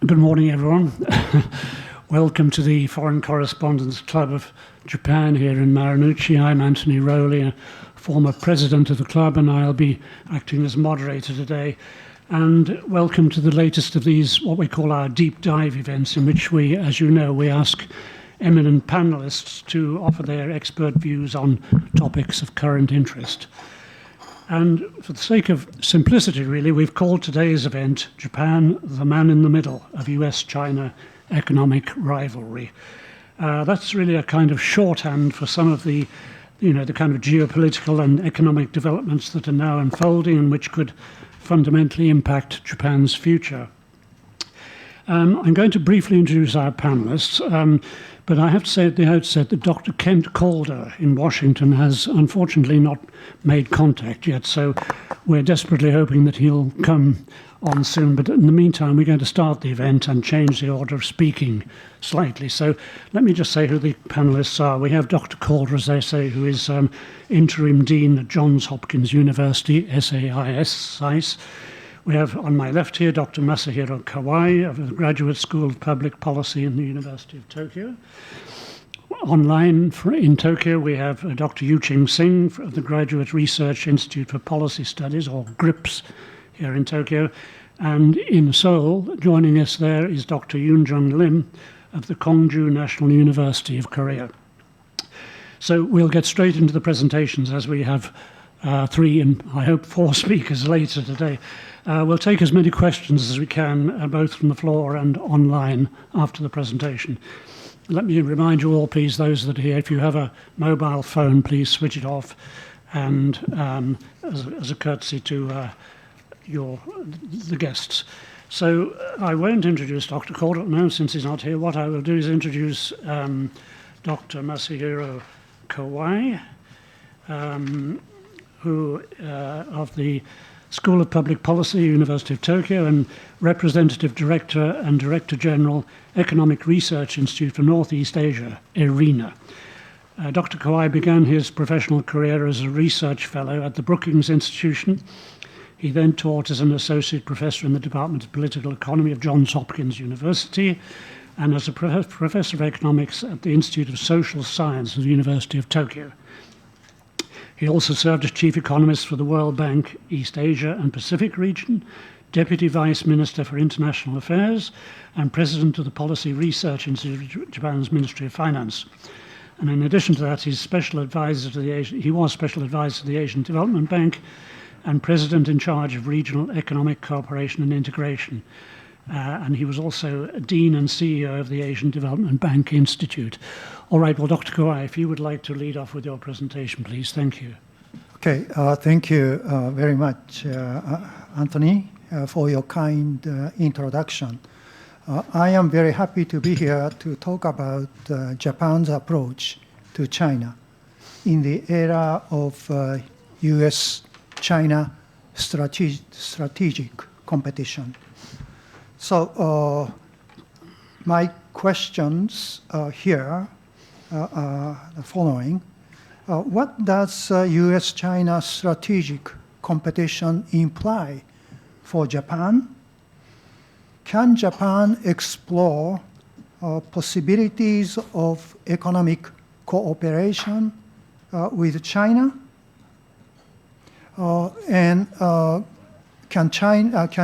Good morning, everyone. Welcome to the Foreign Correspondents Club of Japan here in Marunouchi. I'm Anthony Rowley, a former president of the club, and I'll be acting as moderator today. And welcome to the latest of these, what we call our deep dive events, in which we, as you know, we ask eminent panelists to offer their expert views on topics of current interest. And for the sake of simplicity, really, we've called today's event Japan, the Man in the Middle of US-China Economic Rivalry. That's really a kind of shorthand for some of the kind of geopolitical and economic developments that are now unfolding and which could fundamentally impact Japan's future. I'm going to briefly introduce our panelists, but I have to say at the outset that Dr. Kent Calder in Washington has unfortunately not made contact yet, so we're desperately hoping that he'll come on soon. But in the meantime, we're going to start the event and change the order of speaking slightly. So let me just say who the panelists are. We have Dr. Calder, as they say, who is interim dean at Johns Hopkins University, SAIS. We have on my left here Dr. Masahiro Kawai of the Graduate School of Public Policy in the University of Tokyo. Online in Tokyo, we have Dr. Ching Singh of the Graduate Research Institute for Policy Studies, or GRIPS, here in Tokyo. And in Seoul, joining us there is Dr. Eunjung Lim of the Kongju National University of Korea. So we'll get straight into the presentations as we have 3 and I hope 4 speakers later today. We'll take as many questions as we can, both from the floor and online after the presentation. Let me remind you all, please, those that are here, if you have a mobile phone, please switch it off. And as a courtesy to the guests. So I won't introduce Dr. Calder now, since he's not here. What I will do is introduce Dr. Masahiro Kawai, who of the School of Public Policy, University of Tokyo, and Representative Director and Director General, Economic Research Institute for Northeast Asia, ERINA. Dr. Kawai began his professional career as a research fellow at the Brookings Institution. He then taught as an associate professor in the Department of Political Economy of Johns Hopkins University and as a professor of economics at the Institute of Social Science of the University of Tokyo. He also served as chief economist for the World Bank, East Asia and Pacific region, deputy vice minister for international affairs, and president of the Policy Research Institute of Japan's Ministry of Finance. And in addition to that, he's special advisor to he was special advisor to the Asian Development Bank and president in charge of regional economic cooperation and integration. And he was also dean and CEO of the Asian Development Bank Institute. All right, well, Dr. Kawai, if you would like to lead off with your presentation, please. Thank you. Okay, thank you very much, Anthony, for your kind introduction. I am very happy to be here to talk about Japan's approach to China in the era of US-China strategic competition. So my questions here are the following. What does US-China strategic competition imply for Japan? Can Japan explore possibilities of economic cooperation with China? And can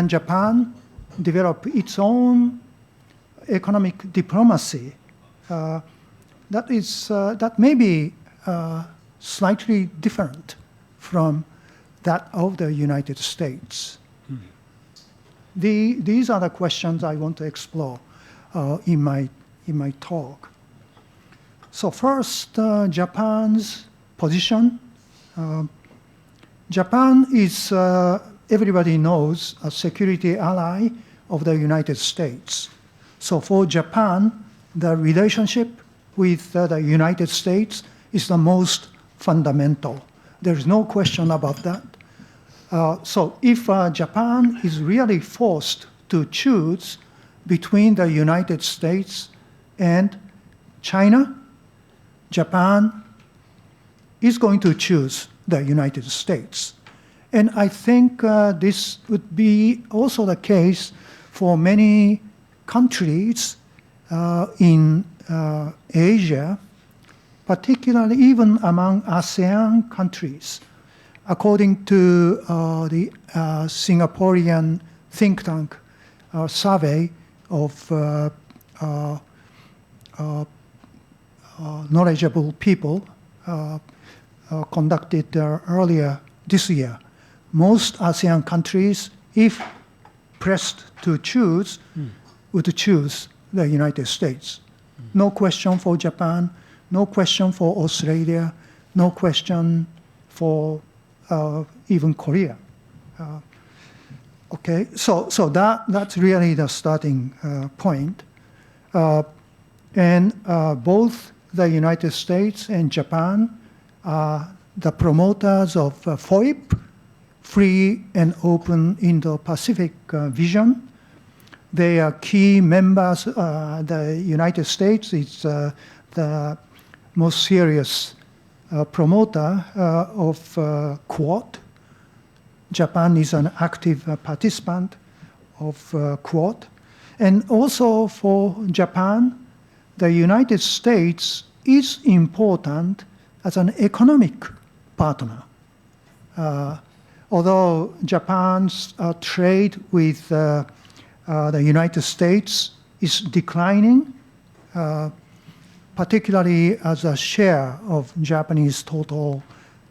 Japan develop its own economic diplomacy that may be slightly different from that of the United States? These are the questions I want to explore in my talk. So first, Japan's position. Japan is, everybody knows, a security ally of the United States. So for Japan, the relationship with the United States is the most fundamental. There's no question about that. So if Japan is really forced to choose between the United States and China, Japan is going to choose the United States. And I think this would be also the case for many countries in Asia, particularly even among ASEAN countries, according to the Singaporean think tank survey of knowledgeable people conducted earlier this year. Most ASEAN countries, if pressed to choose, would choose the United States. No question for Japan, no question for Australia, no question for even Korea. Okay, so that's really the starting point. And both the United States and Japan are the promoters of FOIP, Free and Open Indo-Pacific Vision. They are key members. The United States is the most serious promoter of Quad. Japan is an active participant of Quad. And also for Japan, the United States is important as an economic partner. Although Japan's trade with the United States is declining, particularly as a share of Japanese total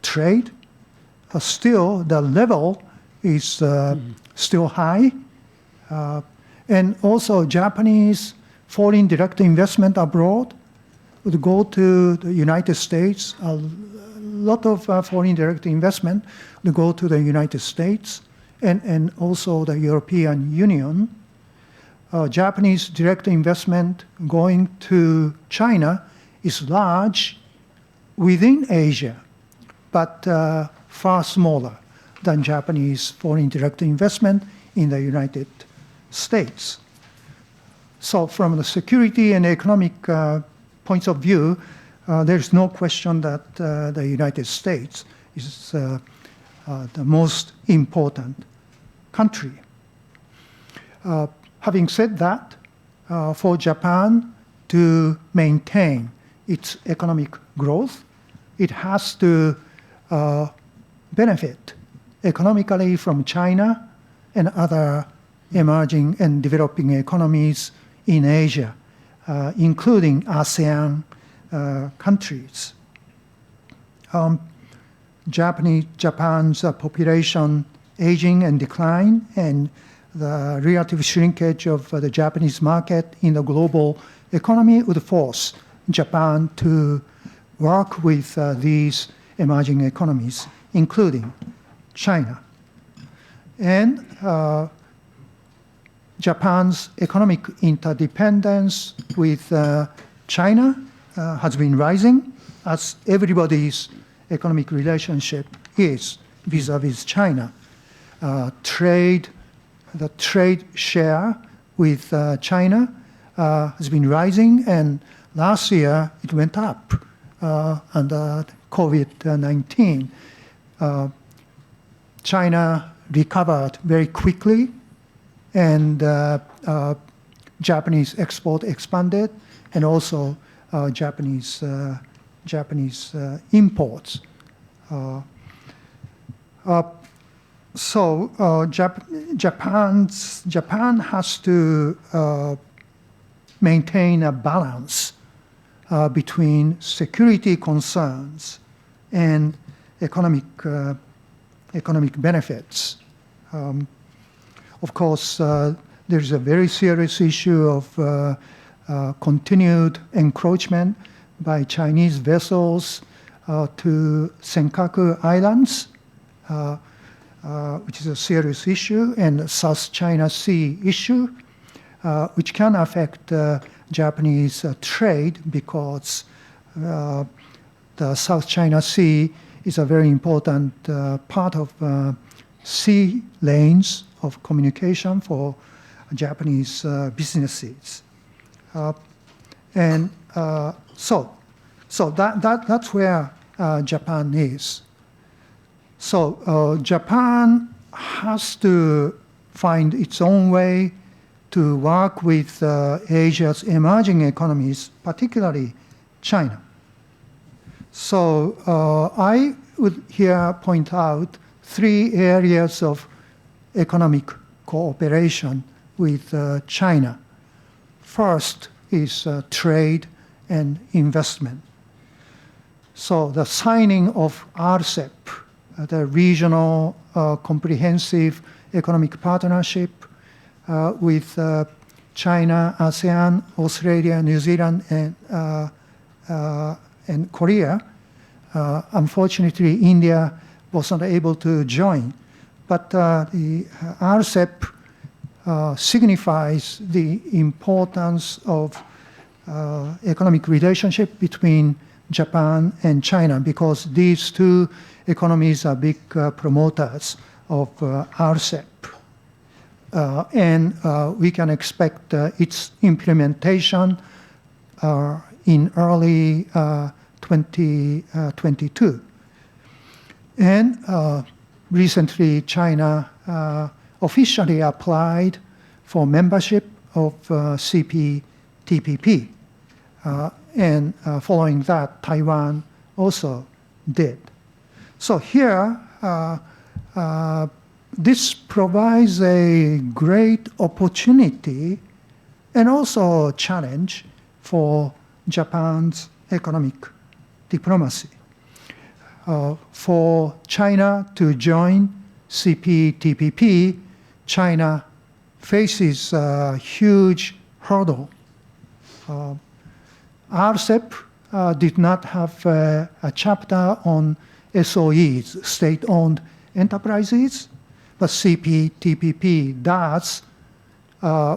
trade, still the level is still high. And also Japanese foreign direct investment abroad would go to the United States. A lot of foreign direct investment would go to the United States and also the European Union. Japanese direct investment going to China is large within Asia, but far smaller than Japanese foreign direct investment in the United States. So from the security and economic points of view, there's no question that the United States is the most important country. Having said that, for Japan to maintain its economic growth, it has to benefit economically from China and other emerging and developing economies in Asia, including ASEAN countries. Japan's population aging and decline and the relative shrinkage of the Japanese market in the global economy would force Japan to work with these emerging economies, including China. And Japan's economic interdependence with China has been rising, as everybody's economic relationship is vis-a-vis China. The trade share with China has been rising, and last year it went up under COVID-19. China recovered very quickly, and Japanese export expanded, and also Japanese imports. Japan has to maintain a balance between security concerns and economic benefits. Of course, there's a very serious issue of continued encroachment by Chinese vessels to Senkaku Islands, which is a serious issue, and South China Sea issue, which can affect Japanese trade because the South China Sea is a very important part of sea lanes of communication for Japanese businesses. So that's where Japan is. So Japan has to find its own way to work with Asia's emerging economies, particularly China. So I would here point out 3 areas of economic cooperation with China. First is trade and investment. So the signing of RCEP, the Regional Comprehensive Economic Partnership with China, ASEAN, Australia, New Zealand, and Korea. Unfortunately, India was not able to join. But the RCEP signifies the importance of economic relationship between Japan and China, because these 2 economies are big promoters of RCEP. And we can expect its implementation in early 2022. And recently, China officially applied for membership of cptpp. And following that, Taiwan also did. So here, this provides a great opportunity and also challenge for Japan's economic diplomacy. For China to join cptpp, China faces a huge hurdle. RCEP did not have a chapter on SOEs, state-owned enterprises, but cptpp does,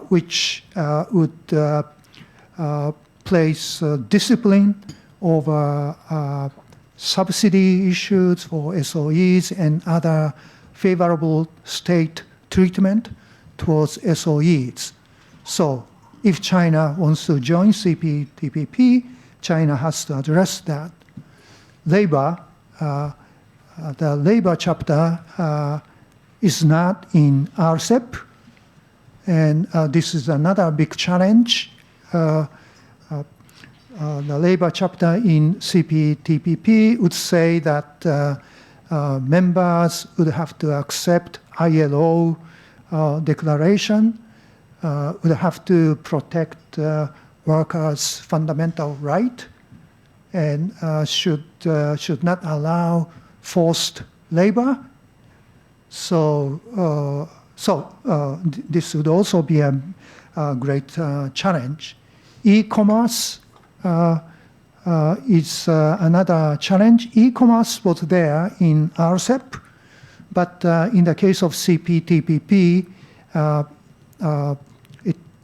which would place discipline over subsidy issues for SOEs and other favorable state treatment towards SOEs. So if China wants to join cptpp, China has to address that. Labor, the labor chapter is not in RCEP, and this is another big challenge. The labor chapter in cptpp would say that members would have to accept ILO declaration, would have to protect workers' fundamental right, and should not allow forced labor. So, this would also be a great challenge. E-commerce is another challenge. E-commerce was there in RCEP, but in the case of cptpp,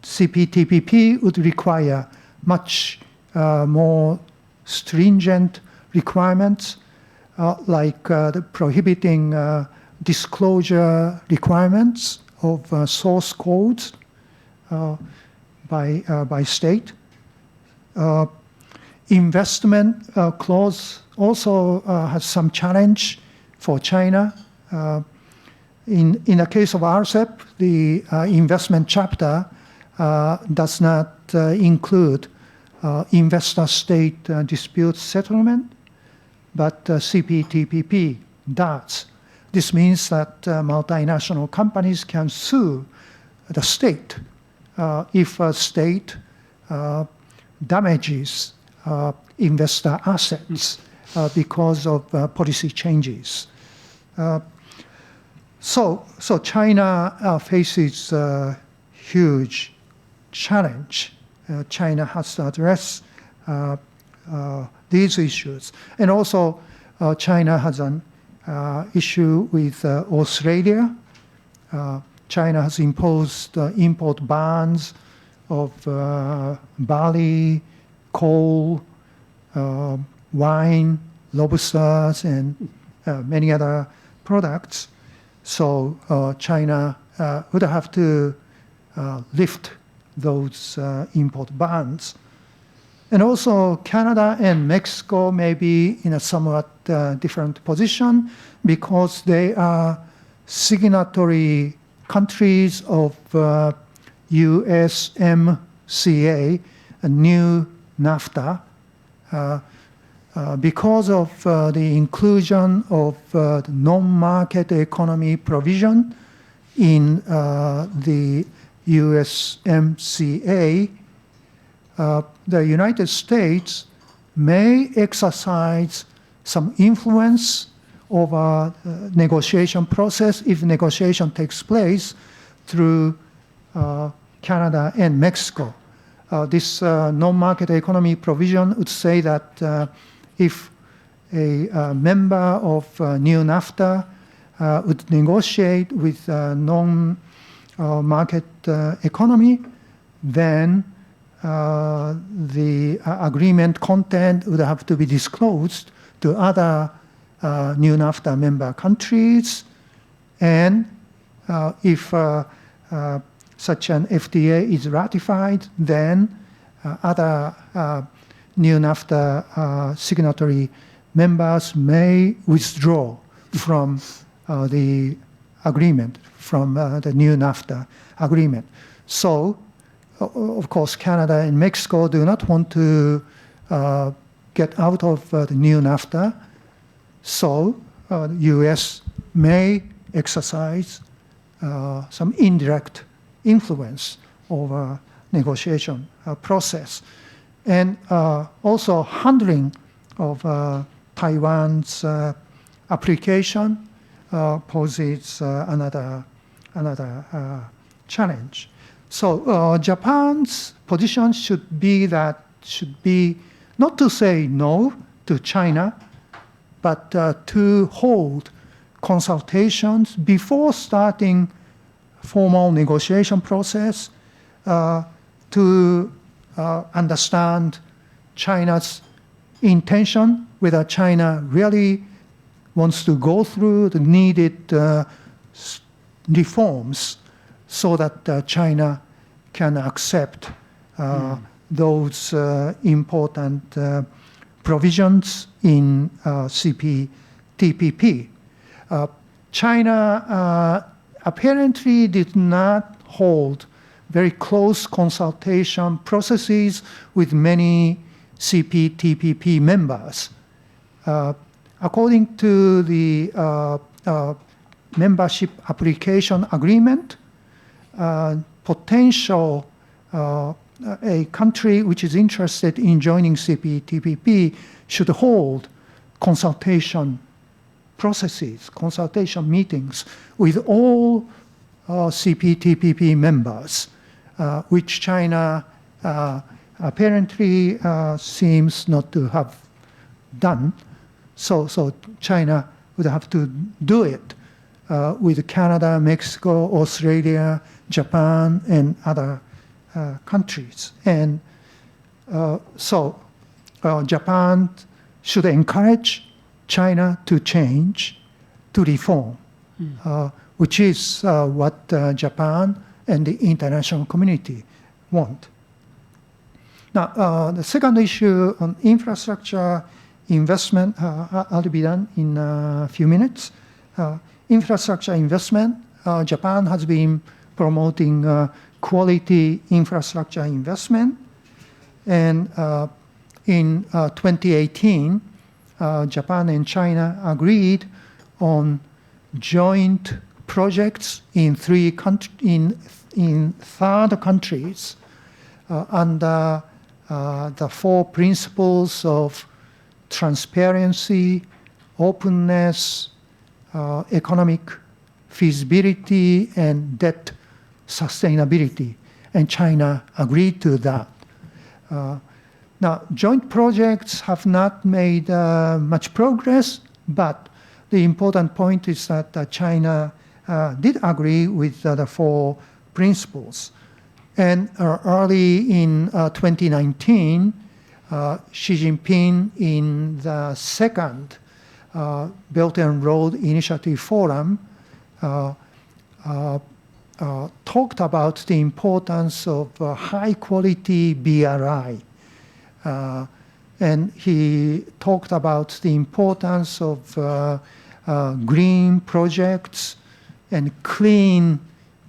cptpp would require much more stringent requirements, like the prohibiting disclosure requirements of source codes by state. Investment clause also has some challenge for China. In the case of RCEP, the investment chapter does not include investor-state dispute settlement, but cptpp does. This means that multinational companies can sue the state if a state damages investor assets because of policy changes. So China faces a huge challenge. China has to address these issues. And also, China has an issue with Australia. China has imposed import bans of barley, coal, wine, lobsters, and many other products. So China would have to lift those import bans. And also Canada and Mexico may be in a somewhat different position because they are signatory countries of USMCA, a new NAFTA, because of the inclusion of the non-market economy provision in the USMCA, the United States may exercise some influence over negotiation process if negotiation takes place through Canada and Mexico. This non-market economy provision would say that if a member of new NAFTA would negotiate with non-market economy, then the agreement content would have to be disclosed to other new NAFTA member countries. And if such an FTA is ratified, then other new NAFTA signatory members may withdraw from the agreement, from the new NAFTA agreement. So, of course, Canada and Mexico do not want to get out of the new NAFTA, so the US may exercise some indirect influence over negotiation process. And also handling of Taiwan's application poses another challenge. So Japan's position should be not to say no to China, but to hold consultations before starting formal negotiation process to understand China's intention, whether China really wants to go through the needed reforms so that China can accept those important provisions in cptpp. China apparently did not hold very close consultation processes with many cptpp members. According to the membership application agreement, potential a country which is interested in joining cptpp should hold consultation processes, consultation meetings with all cptpp members, which China apparently seems not to have done. So China would have to do it with Canada, Mexico, Australia, Japan, and other countries. And so Japan should encourage China to change, to reform, which is what Japan and the international community want. Now, the second issue on infrastructure investment, I'll be done in a few minutes. Infrastructure investment, Japan has been promoting quality infrastructure investment. And in 2018, Japan and China agreed on joint projects in third countries under the 4 principles of transparency, openness, economic feasibility, and debt sustainability. And China agreed to that. Now, joint projects have not made much progress, but the important point is that China did agree with the 4 principles. And early in 2019, Xi Jinping in the second Belt and Road Initiative Forum talked about the importance of high-quality BRI. And he talked about the importance of green projects and clean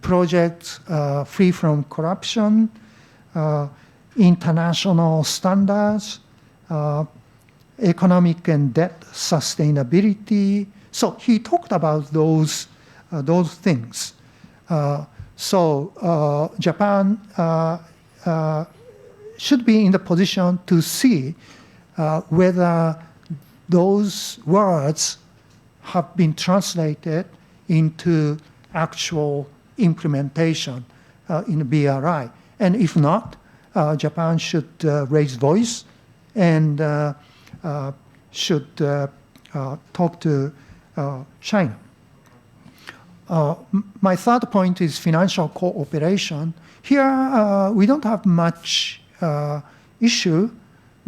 projects free from corruption, international standards, economic and debt sustainability. So he talked about those things. Japan should be in the position to see whether those words have been translated into actual implementation in the BRI. And if not, Japan should raise voice and should talk to China. My third point is financial cooperation. Here, we don't have much issue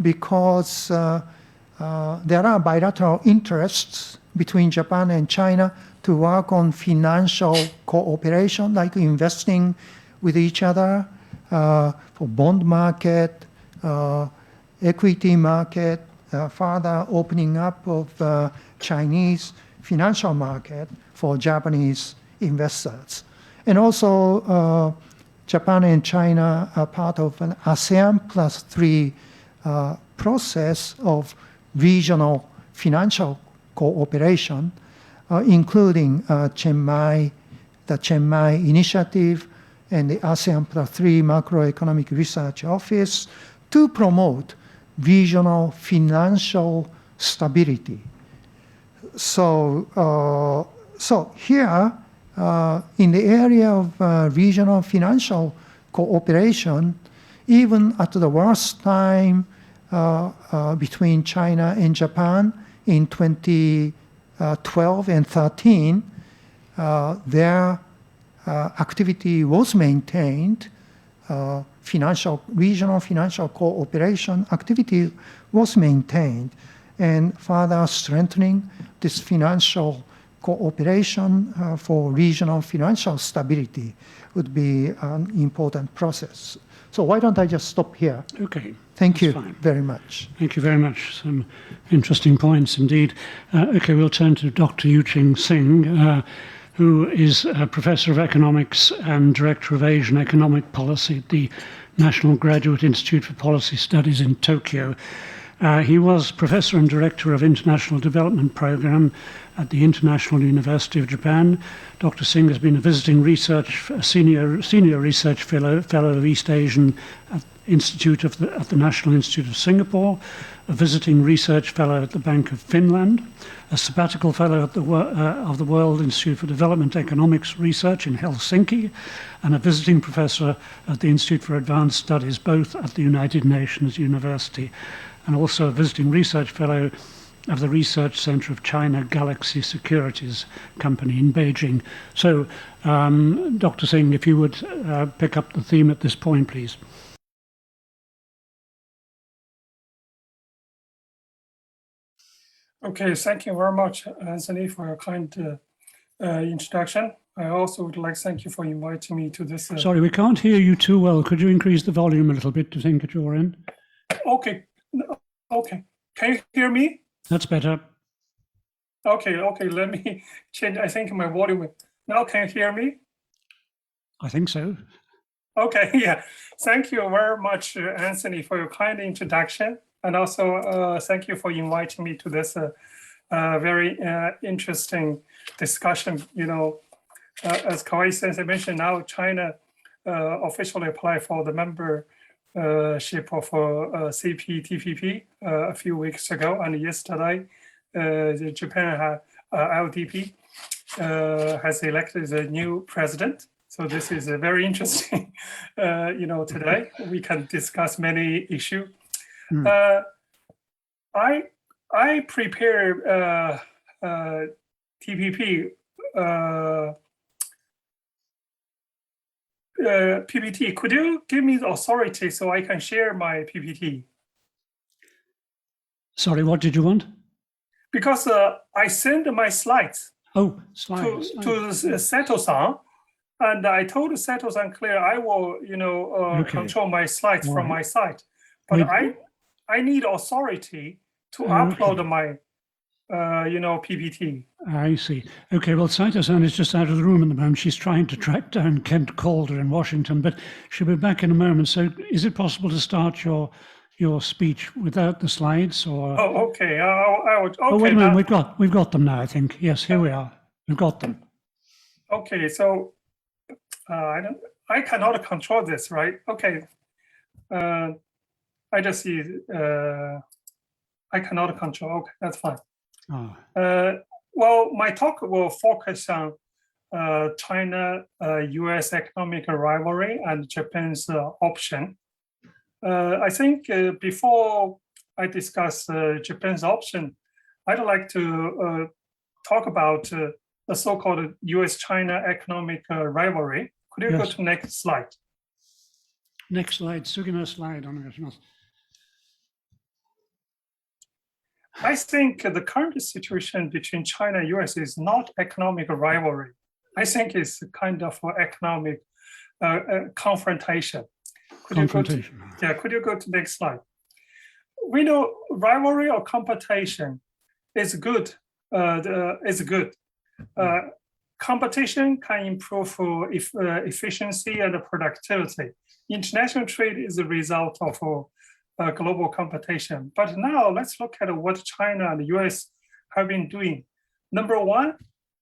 because there are bilateral interests between Japan and China to work on financial cooperation, like investing with each other for bond market, equity market, further opening up of Chinese financial market for Japanese investors. And also, Japan and China are part of an ASEAN +3 process of regional financial cooperation, including the Chiang Mai Initiative and the ASEAN +3 Macroeconomic Research Office to promote regional financial stability. So here, in the area of regional financial cooperation, even at the worst time between China and Japan in 2012 and 13, their activity was maintained. Regional financial cooperation activity was maintained, and further strengthening this financial cooperation for regional financial stability would be an important process. So why don't I just stop here? Okay. Thank you fine. very much. Thank you very much. Some interesting points indeed. Okay, we'll turn to Dr. Yuqing Xing, who is a Professor of Economics and Director of Asian Economic Policy at the National Graduate Institute for Policy Studies in Tokyo. He was Professor and Director of International Development Program at the International University of Japan. Dr. Xing has been a visiting senior research fellow of East Asian Institute at the National Institute of Singapore, a visiting research fellow at the Bank of Finland, a sabbatical fellow at of the World Institute for Development Economics Research in Helsinki, and a visiting professor at the Institute for Advanced Studies, both at the United Nations University, and also a visiting research fellow of the Research Center of China Galaxy Securities Company in Beijing. So, Dr. Xing, if you would pick up the theme at this point, please. Okay, thank you very much, Anthony, for your kind introduction. I also would like to thank you for inviting me to this. Sorry, we can't hear you too well. Could you increase the volume a little bit to think at your end? Okay, okay. Can you hear me? That's better. Okay, let me change. I think my volume. Now can you hear me? I think so. Okay, yeah. Thank you very much, Anthony, for your kind introduction. And also thank you for inviting me to this very interesting discussion. You know, as Kawai Sensei mentioned, now China officially applied for the membership of cptpp a few weeks ago, and yesterday the Japan LDP has elected a new president. So this is a very interesting, today we can discuss many issues. I prepare TPP PPT. Could you give me the authority so I can share my PPT? Sorry, what did you want? Because I sent my slides. Oh, slides. To Seto-san, and I told Seto-san clear I will, control my slides from my side, but I need authority to upload my PPT. I see. Okay, well, Saito-san is just out of the room at the moment. She's trying to track down Kent Calder in Washington, but she'll be back in a moment. So is it possible to start your speech without the slides? Or Oh, okay. I would. Okay. oh, wait a minute, we've got them now, I think. Yes, here we are. We've got them. Okay, so I cannot control this, right? Okay. I just see. I cannot control. Okay, that's fine. Ah, Well, my talk will focus on China-US economic rivalry and Japan's option. I think before I discuss Japan's option, I'd like to talk about the so-called US-China economic rivalry. Could you go Yes. to next slide? next slide. Sugino slide on it. I think the current situation between China and US is not economic rivalry. I think it's kind of economic confrontation. Could you go to, Confrontation. yeah, could you go to next slide? We know rivalry or competition is good. Competition can improve efficiency and productivity. International trade is a result of global competition. But now let's look at what China and the US have been doing. Number one,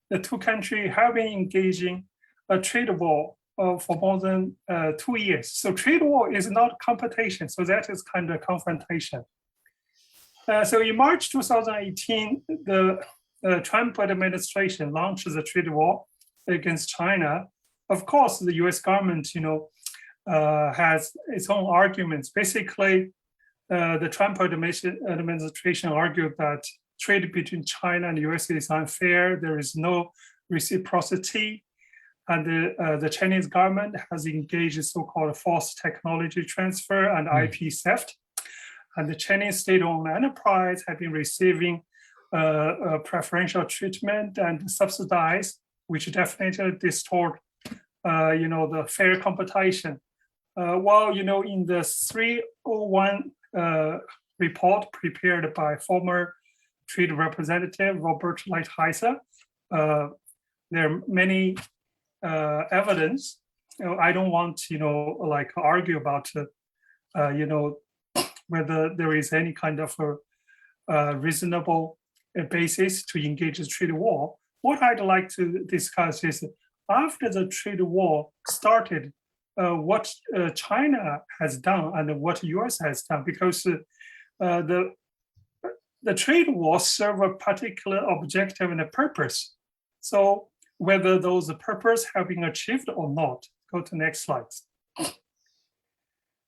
the two countries have been engaging a trade war for more than 2 years. So trade war is not competition. So that is kind of confrontation. So in March 2018, the Trump administration launched the trade war against China. Of course, the US government, has its own arguments. Basically, the Trump administration argued that trade between China and the US is unfair. There is no reciprocity. And the Chinese government has engaged in so-called forced technology transfer and IP theft. And the Chinese state-owned enterprise have been receiving preferential treatment and subsidized, which definitely distort, the fair competition. While, in the 301 report prepared by former trade representative Robert Lighthizer, there are many evidence. I don't want, argue about, whether there is any kind of a reasonable basis to engage in trade war. What I'd like to discuss is after the trade war started, what China has done and what US has done, because the trade war serve a particular objective and a purpose. So whether those purposes have been achieved or not, go to next slide.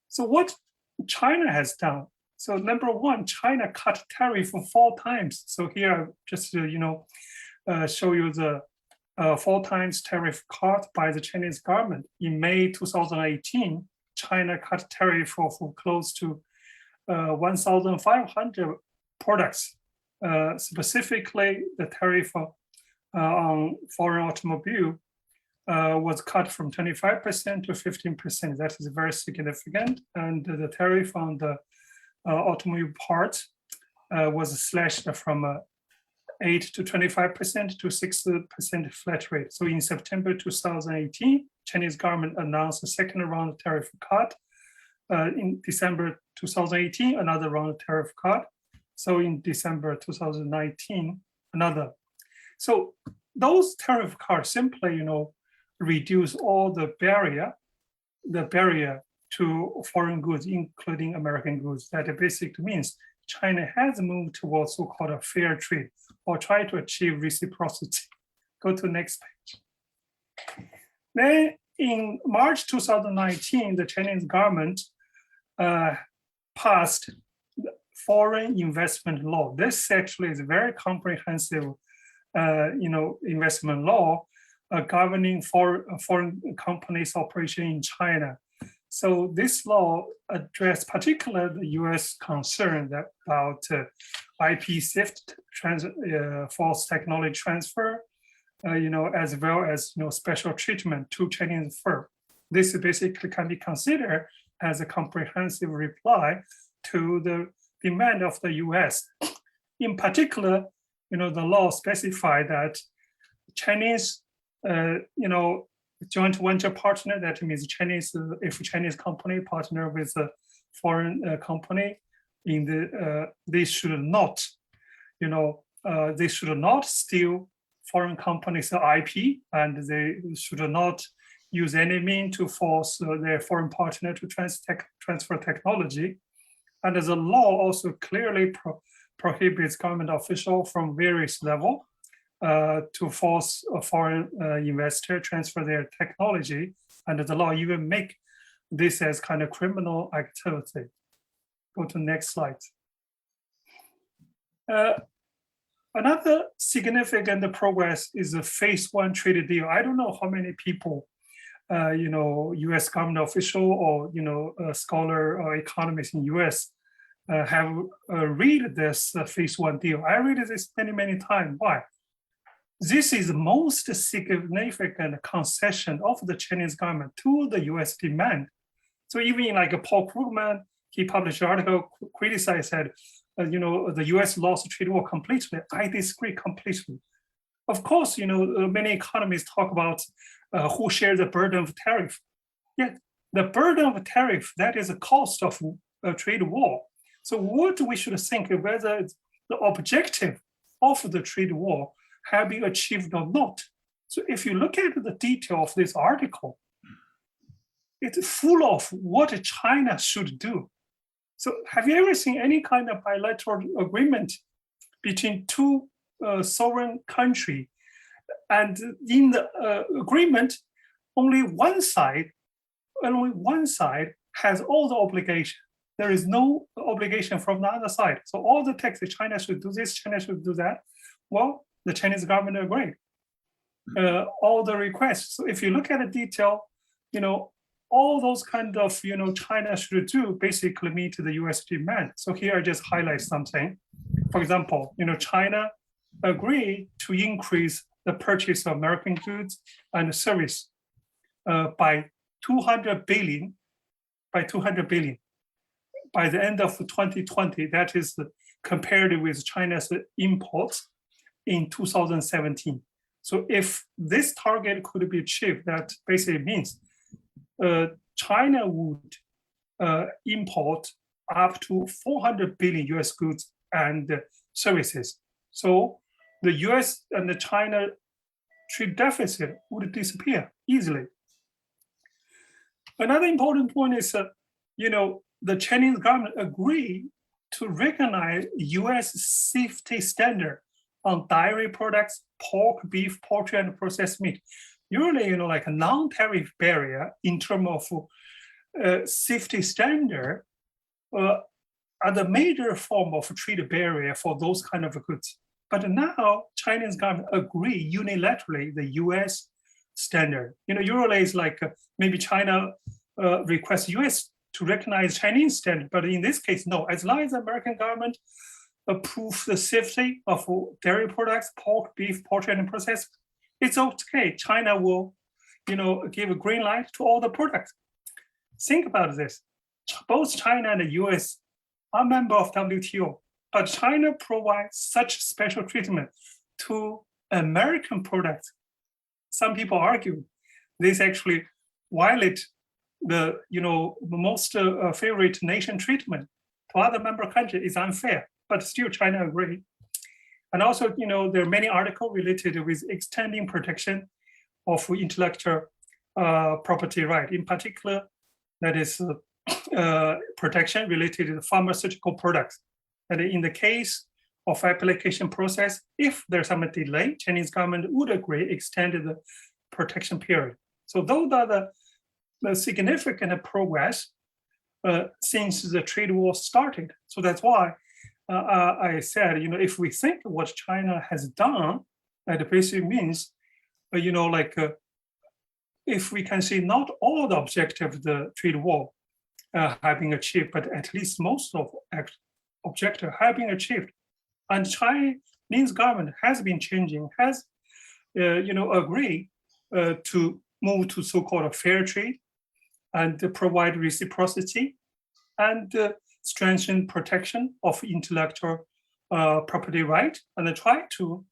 So what China has done. So number one, China cut tariff 4 times. So here, just to show you the 4 times tariff cut by the Chinese government. In May 2018, China cut tariff for close to 1,500 products. Specifically, the tariff on foreign automobile was cut from 25% to 15%. That is very significant. And the tariff on the automobile parts was slashed from 8 to 25% to 6% flat rate. So in September 2018, Chinese government announced a second round of tariff cut. In December 2018, another round of tariff cut. So in December 2019, another. So those tariff cuts simply, reduce all the barrier to foreign goods, including American goods. That basically means China has moved towards so-called a fair trade or try to achieve reciprocity. Go to the next page. Then in March 2019, the Chinese government passed the foreign investment law. This actually is a very comprehensive, investment law governing foreign companies' operation in China. So this law addressed particularly the U.S. concern about IP theft, false technology transfer, as well as special treatment to Chinese firms. This basically can be considered as a comprehensive reply to the demand of the U.S. In particular, the law specify that Chinese, joint venture partner, that means if Chinese company partner with a foreign company, they should not, they should not steal foreign companies' IP, and they should not use any means to force their foreign partner to transfer technology. And the law also clearly prohibits government officials from various levels to force a foreign investor transfer their technology. And the law even make this as kind of criminal activity. Go to next slide. Another significant progress is the phase 1 trade deal. I don't know how many people, U.S. government official or scholar or economists in U.S. Have read this phase 1 deal. I read this many times. Why? This is the most significant concession of the Chinese government to the U.S. demand. So even like Paul Krugman, he published an article criticized, said, the U.S. lost trade war completely. I disagree completely. Of course, many economists talk about who shares the burden of tariff. Yet the burden of tariff, that is the cost of a trade war. So what we should think whether the objective of the trade war have been achieved or not. So if you look at the detail of this article, it's full of what China should do. So have you ever seen any kind of bilateral agreement between two sovereign countries? And in the agreement, only one side has all the obligation. There is no obligation from the other side. So all the texts, China should do this, China should do that. Well, the Chinese government agreed. All the requests. So if you look at the detail, all those kind of, China should do basically meet the US demand. So here I just highlight something. For example, China agreed to increase the purchase of American goods and service by 200 billion, by the end of 2020. That is compared with China's imports in 2017. So if this target could be achieved, that basically means China would import up to 400 billion US goods and services. So the US and the China trade deficit would disappear easily. Another important point is, the Chinese government agreed to recognize US safety standard on dairy products, pork, beef, poultry, and processed meat. Usually, like a non-tariff barrier in terms of safety standard are the major form of trade barrier for those kind of goods. But now Chinese government agree unilaterally the US standard. Usually it's like maybe China requests US to recognize Chinese standard, but in this case, no. As long as the American government approve the safety of dairy products, pork, beef, poultry, and processed, it's okay. China will, give a green light to all the products. Think about this. Both China and the US are members of WTO, but China provides such special treatment to American products. Some people argue this actually violate the most favorite nation treatment to other member countries is unfair, but still China agree. And also, there are many articles related with extending protection of intellectual property right. In particular, that is protection related to pharmaceutical products. And in the case of application process, if there's some delay, Chinese government would agree extend the protection period. So those are the significant progress since the trade war started. So that's why I said, if we think what China has done, that basically means, if we can see not all the objectives of the trade war have been achieved, but at least most of objectives have been achieved. And Chinese government has been changing, has, agreed to move to so-called fair trade and provide reciprocity and strengthen protection of intellectual property right and try to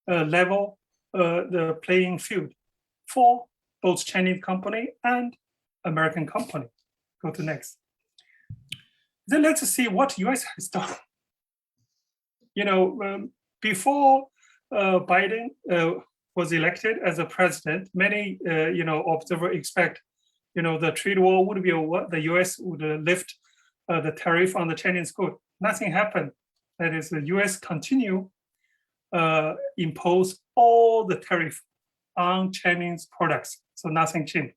level the playing field for both Chinese company and American company. Go to next. Then let's see what US has done. Before Biden was elected as a president, many observers expect the trade war would be over, the US would lift the tariff on the Chinese good. Nothing happened. That is, the US continue impose all the tariff on Chinese products. So nothing changed.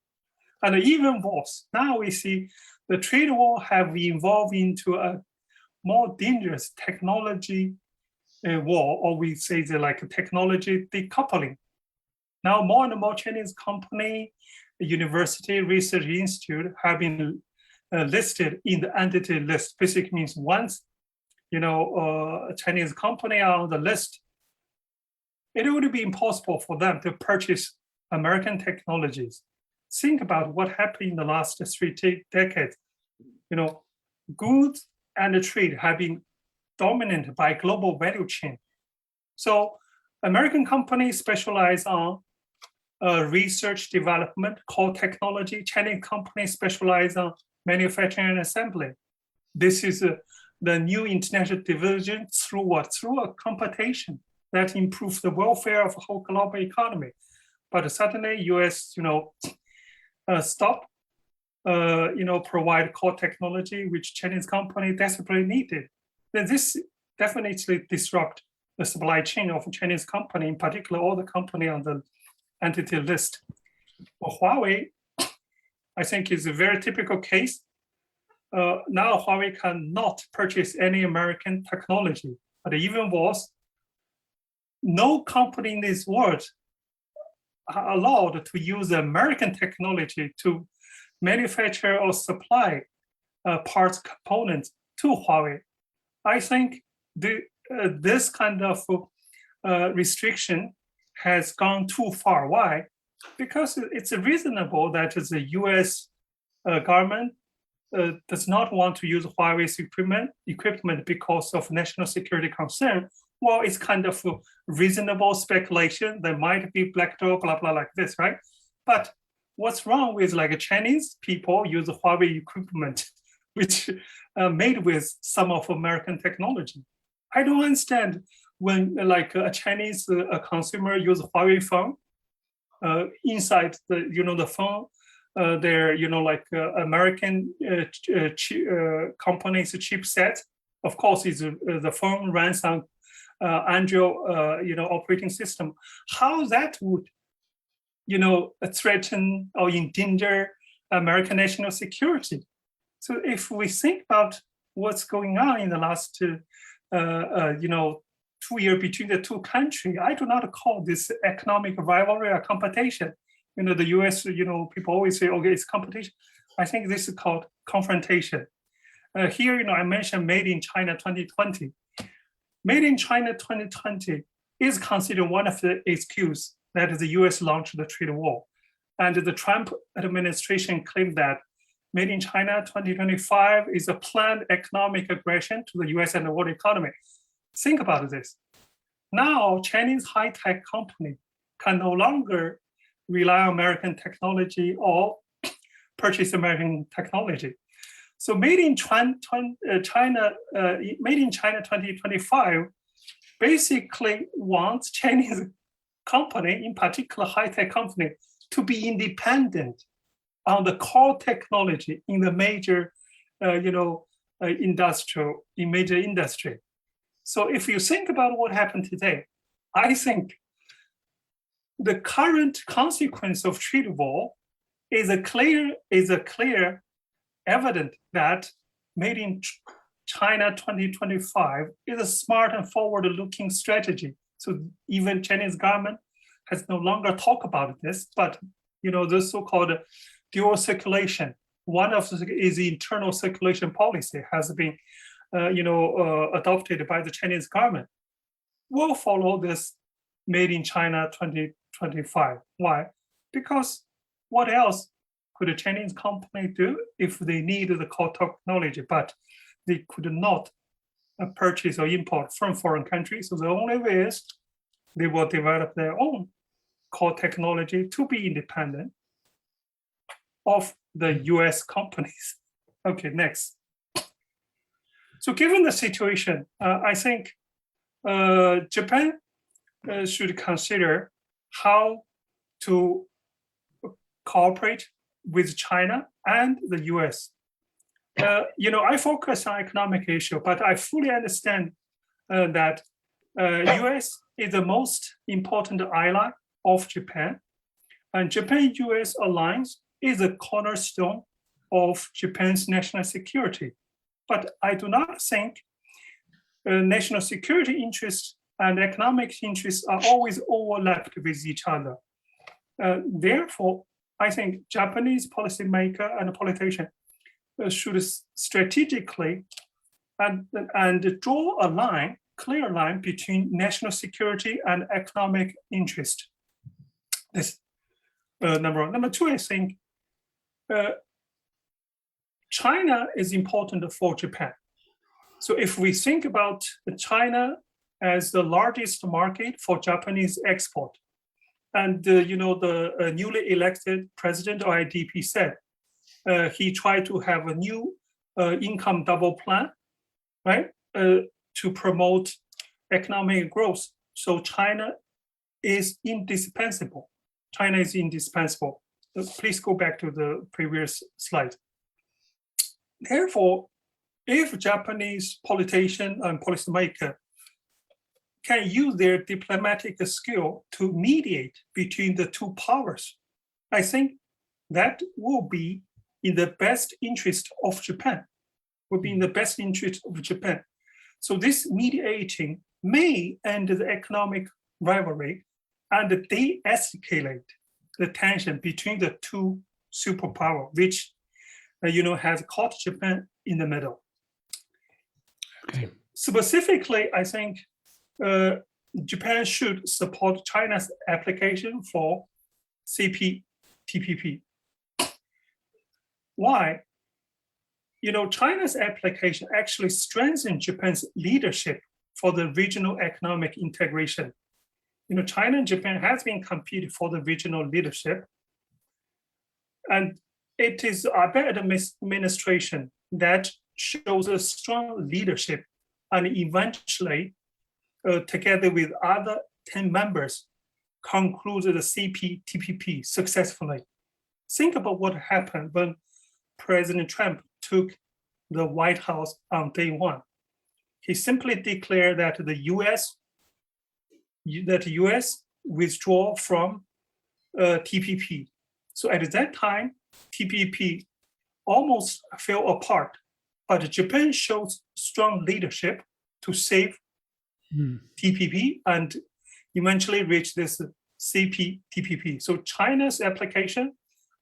And even worse, now we see the trade war have evolved into a more dangerous technology war, or we say like a technology decoupling. Now more and more Chinese company, university, research institute have been listed in the entity list. Basically means once a Chinese company are on the list, it would be impossible for them to purchase American technologies. Think about what happened in the last 3 decades. Goods and trade have been dominated by global value chain. So American companies specialize on research development, core technology. Chinese companies specialize on manufacturing and assembly. This is the new international division through what? Through a competition that improves the welfare of the whole global economy. But suddenly US, stop, provide core technology which Chinese company desperately needed. Then this definitely disrupt the supply chain of Chinese company, in particular all the company on the entity list. For Huawei, I think is a very typical case. Now Huawei cannot purchase any American technology, but even worse, no company in this world are allowed to use American technology to manufacture or supply parts components to Huawei. I think this kind of restriction has gone too far. Why? Because it's reasonable that the US government does not want to use Huawei's equipment because of national security concern. Well, it's kind of reasonable speculation. There might be backdoor, blah, blah, like this, right? But what's wrong with like Chinese people use Huawei equipment, which made with some of American technology? I don't understand when like a Chinese consumer use Huawei phone, inside the phone, they're American company's chipset. Of course, is the phone runs on Android operating system. How that would threaten or endanger American national security? So if we think about what's going on in the last 2 years between the two countries, I do not call this economic rivalry or competition. The US, people always say, okay, it's competition. I think this is called confrontation. Here, I mentioned Made in China 2020. Made in China 2020 is considered one of the excuses that the US launched the trade war. And the Trump administration claimed that Made in China 2025 is a planned economic aggression to the US and the world economy. Think about this. Now, Chinese high-tech company can no longer rely on American technology or purchase American technology. So Made in China 2025 basically wants Chinese company, in particular high-tech company, to be independent on the core technology in the major, major industry. So if you think about what happened today, I think the current consequence of trade war is a clear evident that Made in China 2025 is a smart and forward-looking strategy. So even Chinese government has no longer talk about this, but the so-called dual circulation. One of the is the internal circulation policy has been adopted by the Chinese government. Will follow this Made in China 2025. Why? Because what else could a Chinese company do if they need the core technology, but they could not purchase or import from foreign countries. So the only way is they will develop their own core technology to be independent of the US companies. Okay, next. So given the situation, I think Japan should consider how to cooperate with China and the US. I focus on economic issue, but I fully understand that US is the most important ally of Japan, and Japan-US alliance is a cornerstone of Japan's national security. But I do not think national security interests and economic interests are always overlapped with each other. Therefore, I think Japanese policymaker and politician should strategically and draw a line, clear line between national security and economic interest. This number one. Number two, I think China is important for Japan. So if we think about China as the largest market for Japanese export, and the newly elected president of IDP said he tried to have a new income double plan, right, to promote economic growth. So China is indispensable. China is indispensable. Please go back to the previous slide. Therefore, if Japanese politician and policymaker can use their diplomatic skill to mediate between the two powers, I think that will be in the best interest of Japan, will be in the best interest of Japan. So this mediating may end the economic rivalry and de-escalate the tension between the two superpowers, which has caught Japan in the middle. Okay. Specifically, I think Japan should support China's application for cptpp. Why? China's application actually strengthens Japan's leadership for the regional economic integration. China and Japan has been competing for the regional leadership, and it is Abe administration that shows a strong leadership, and eventually, together with other 10 members, concluded the cptpp successfully. Think about what happened when President Trump took the White House on day one. He simply declared that the US withdraw from TPP. So at that time, TPP almost fell apart, but Japan shows strong leadership to save TPP and eventually reach this cptpp. So China's application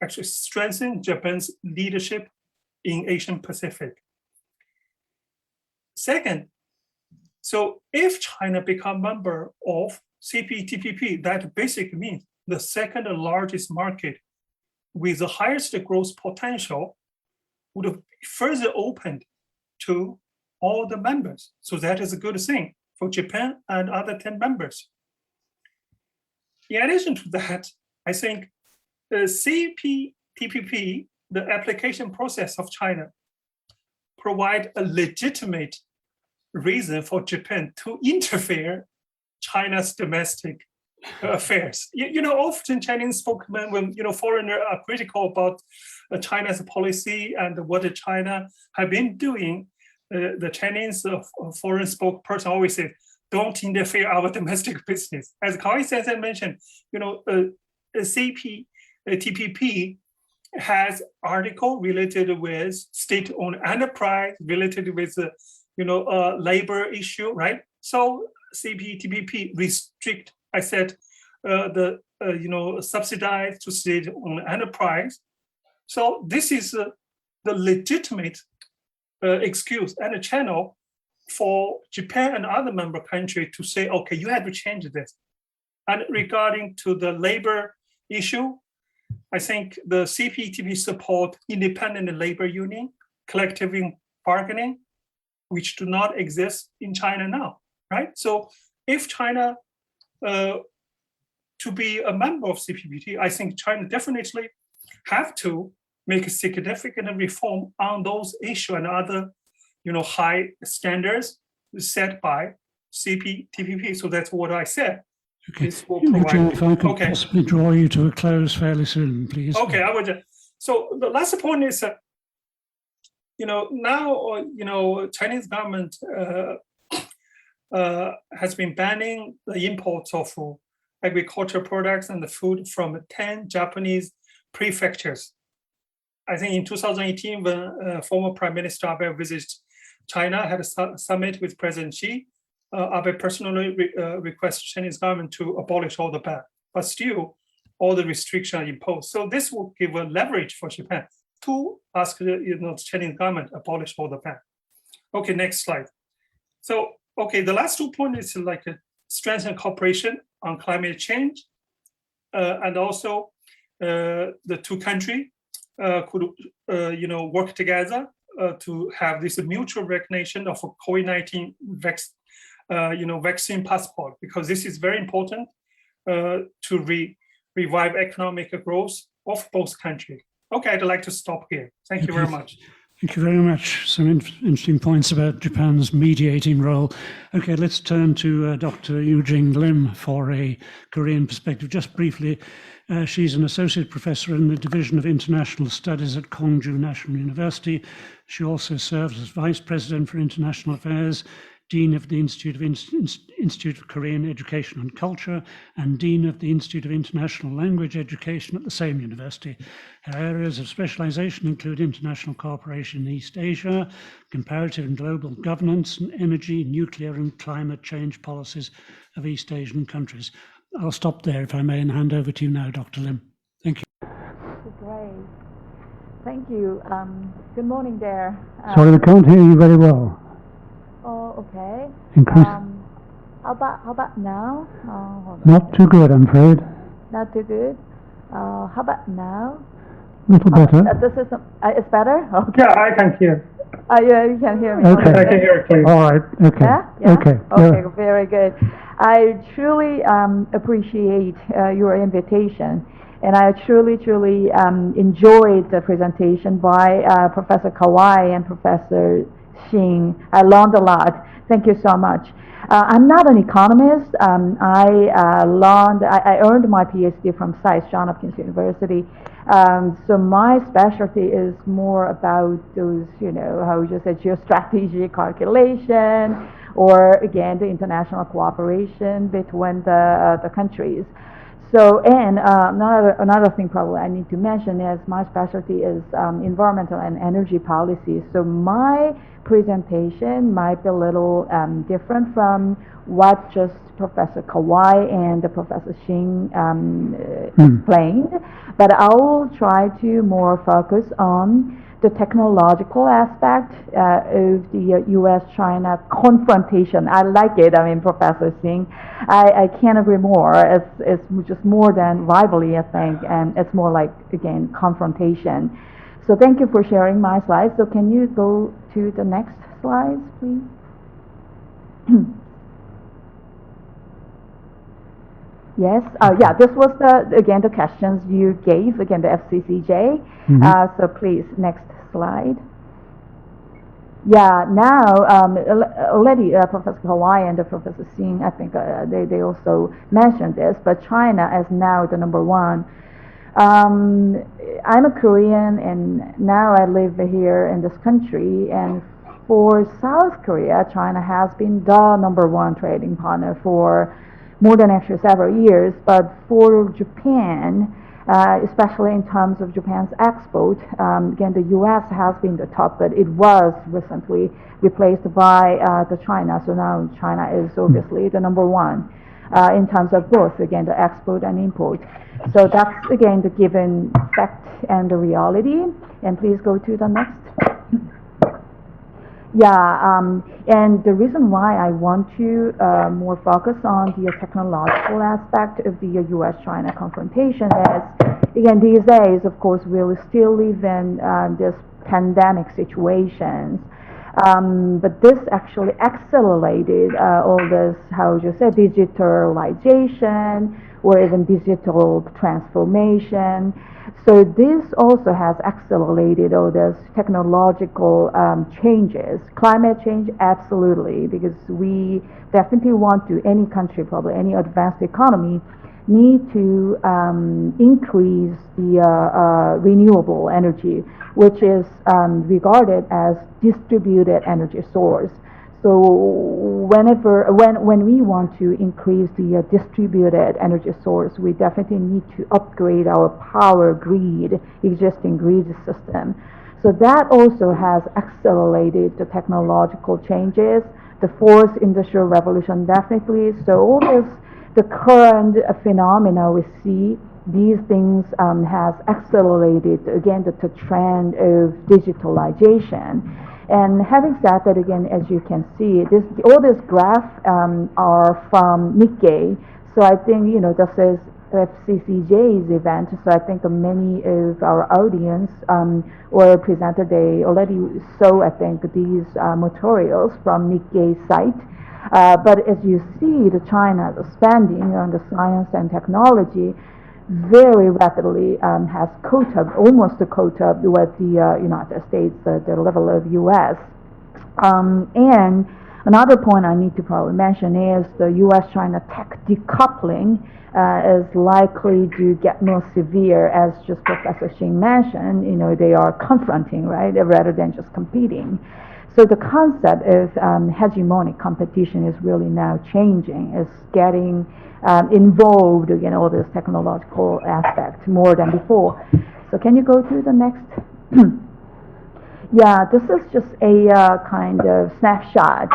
actually strengthened Japan's leadership in Asian Pacific. Second, so if China become member of cptpp, that basically means the second largest market with the highest growth potential would have further opened to all the members. So that is a good thing for Japan and other 10 members. In addition to that, I think the cptpp, the application process of China, provide a legitimate reason for Japan to interfere China's domestic affairs. Often Chinese spokesmen, when foreigners are critical about China's policy and what China have been doing, the Chinese foreign spokesperson always says, "Don't interfere our domestic business." As Kawai Sensei mentioned, cptpp has article related with state-owned enterprise, related with labor issue, right? So cptpp restrict, I said, the subsidized to state-owned enterprise. So this is the legitimate excuse and a channel for Japan and other member countries to say, okay, you have to change this. And regarding to the labor issue, I think the cptpp support independent labor union, collective bargaining, which do not exist in China now, right? So if China to be a member of CPTPP, I think China definitely have to make a significant reform on those issues and other, high standards set by CPTPP. So that's what I said. Okay. This will Eugene, provide. if I could Okay. possibly draw you to a close fairly soon, please. Okay, I would. So the last point is, now, Chinese government has been banning the imports of agricultural products and the food from 10 Japanese prefectures. I think in 2018, when former Prime Minister Abe visited China, had a summit with President Xi, Abe personally requested Chinese government to abolish all the ban, but still all the restrictions are imposed. So this will give a leverage for Japan to ask the Chinese government abolish all the ban. Okay, next slide. So, okay, the last 2 points is like a strengthen cooperation on climate change, and also the two countries could work together to have this mutual recognition of a COVID-19 vaccine passport, because this is very important to revive economic growth of both countries. Okay, I'd like to stop here. Thank you very much. Thank you very much. Some interesting points about Japan's mediating role. Okay, let's turn to Dr. Eunjung Lim for a Korean perspective. Just briefly, she's an associate professor in the Division of International Studies at Kongju National University. She also serves as vice president for international affairs, dean of the Institute of Korean Education and Culture, and dean of the Institute of International Language Education at the same university. Her areas of specialization include international cooperation in East Asia, comparative and global governance, and energy, nuclear, and climate change policies of East Asian countries. I'll stop there, if I may, and hand over to you now, Dr. Lim. Thank you. Great. Thank you. Good morning there. Sorry, we can't hear you very well. Oh, okay. Increase. How about now? Not too good, I'm afraid. Not too good. How about now? A little better. This is it's better. Okay. Yeah, I can hear. Yeah, you can hear me. Okay. I can hear it clearly. All right. Okay. Yeah? Okay. Okay, very good. I truly appreciate your invitation, and I truly enjoyed the presentation by Professor Kawai and Professor Xing. I learned a lot. Thank you so much. I'm not an economist. I earned my PhD from SAIS, Johns Hopkins University. So my specialty is more about those, how you just said, geostrategy calculation, or again, the international cooperation between the countries. So, and another thing probably I need to mention is my specialty is environmental and energy policy. So my presentation might be a little different from what just Professor Kawai and Professor Xing explained, but I will try to more focus on the technological aspect of the U.S.-China confrontation. I like it. I mean, Professor Xing, I can't agree more. It's just more than rivalry, I think, and it's more like, again, confrontation. So thank you for sharing my slides. So can you go to the next slides, please? Yes. Yeah, this was the questions you gave, again, the FCCJ. So please, next slide. Yeah, now, already Professor Kawai and Professor Xing, I think they also mentioned this, but China is now the number one. I'm a Korean, and now I live here in this country, and for South Korea, China has been the number one trading partner for more than actually several years, but for Japan, especially in terms of Japan's export, again, the U.S. has been the top, but it was recently replaced by the China. So now China is obviously the number one in terms of both, again, the export and import. So that's, again, the given fact and the reality. And please go to the next. Yeah, and the reason why I want to more focus on the technological aspect of the U.S.-China confrontation is, again, these days, of course, we'll still live in this pandemic situations. But this actually accelerated all this, how would you say, digitalization or even digital transformation. So this also has accelerated all these technological changes. Climate change, absolutely, because we definitely want to, any country, probably any advanced economy, need to increase the renewable energy, which is regarded as distributed energy source. So when we want to increase the distributed energy source, we definitely need to upgrade our power grid, existing grid system. So that also has accelerated the technological changes, the fourth industrial revolution definitely. So all this, the current phenomena we see, these things has accelerated again the trend of digitalization. And having said that, again, as you can see, all these graphs are from Nikkei. So I think this is FCCJ's event. So I think many of our audience or presenter, they already saw, I think, these materials from Nikkei site. But as you see, China spending on the science and technology very rapidly has caught up, almost caught up with the United States, the level of U.S. And another point I need to probably mention is the U.S.-China tech decoupling is likely to get more severe, as just Professor Xing mentioned. They are confronting, right, rather than just competing. So the concept of hegemonic competition is really now changing. It's getting involved in all this technological aspect more than before. So can you go to the next? Yeah, this is just a kind of snapshot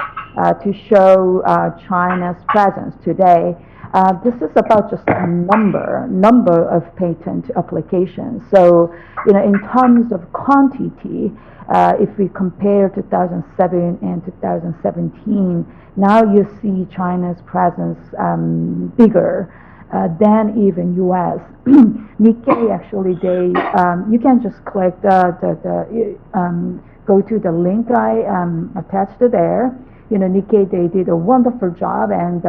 to show China's presence today. This is about just a number of patent applications. So, in terms of quantity, if we compare 2007 and 2017, now you see China's presence bigger than even U.S. Nikkei actually, you can just click go to the link I attached there. Nikkei, they did a wonderful job, and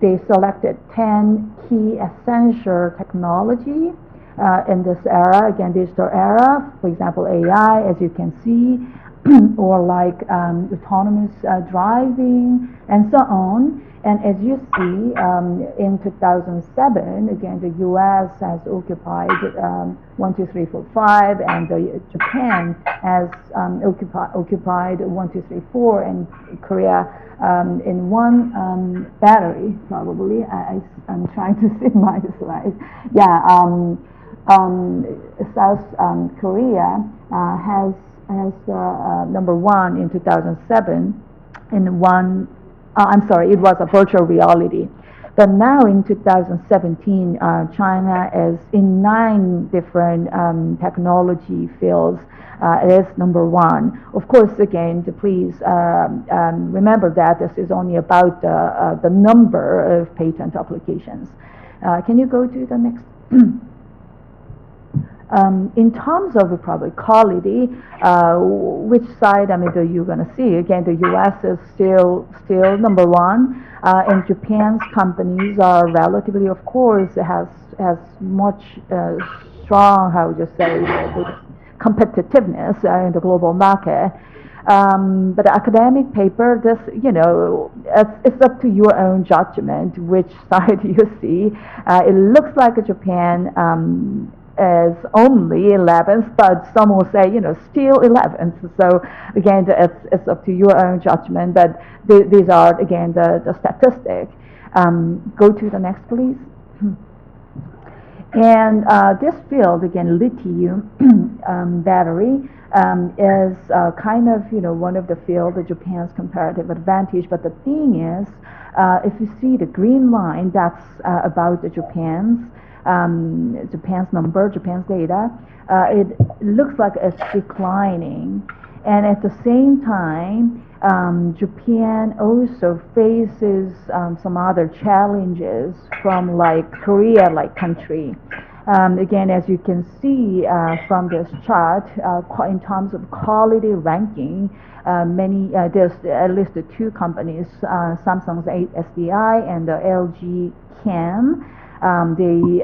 they selected 10 key essential technology in this era, again, digital era, for example, AI, as you can see, or like autonomous driving, and so on. And as you see, in 2007, again, the U.S. has occupied 1, 2, 3, 4, 5, and Japan has occupied 1, 2, 3, 4, and Korea in one battery, probably. I'm trying to see my slides. Yeah, South Korea has number 1 in 2007 in one. I'm sorry, it was a virtual reality. But now in 2017, China is in 9 different technology fields. It is number 1. Of course, again, please remember that this is only about the number of patent applications. Can you go to the next? In terms of probably quality, which side are you going to see? Again, the U.S. is still number 1, and Japan's companies are relatively, of course, has much strong, how would you say, competitiveness in the global market. But the academic paper, this, it's up to your own judgment which side you see. It looks like Japan is only 11th, but some will say, still 11th. So again, it's up to your own judgment, but these are, again, the statistics. Go to the next, please. And this field, again, lithium battery, is kind of, one of the field of Japan's comparative advantage. But the thing is, if you see the green line, that's about the Japan's number, Japan's data. It looks like it's declining. And at the same time, Japan also faces some other challenges from like Korea-like country. Again, as you can see from this chart, in terms of quality ranking, there's at least two companies, Samsung's SDI and LG Chem, they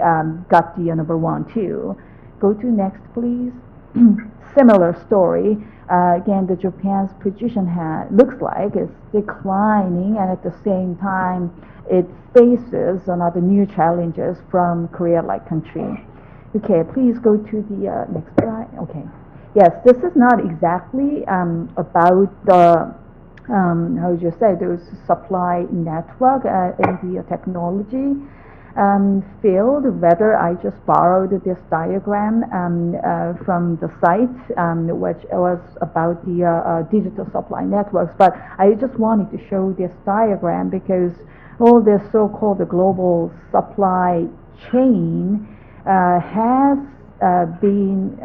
got the number 1, 2. Go to next, please. Similar story. Again, the Japan's position looks like it's declining, and at the same time, it faces another new challenges from Korea-like country. Okay, please go to the next slide. Okay. Yes, this is not exactly about the how would you say, those supply network in the technology field. Rather, I just borrowed this diagram from the site, which was about the digital supply networks. But I just wanted to show this diagram because all this so-called global supply chain has been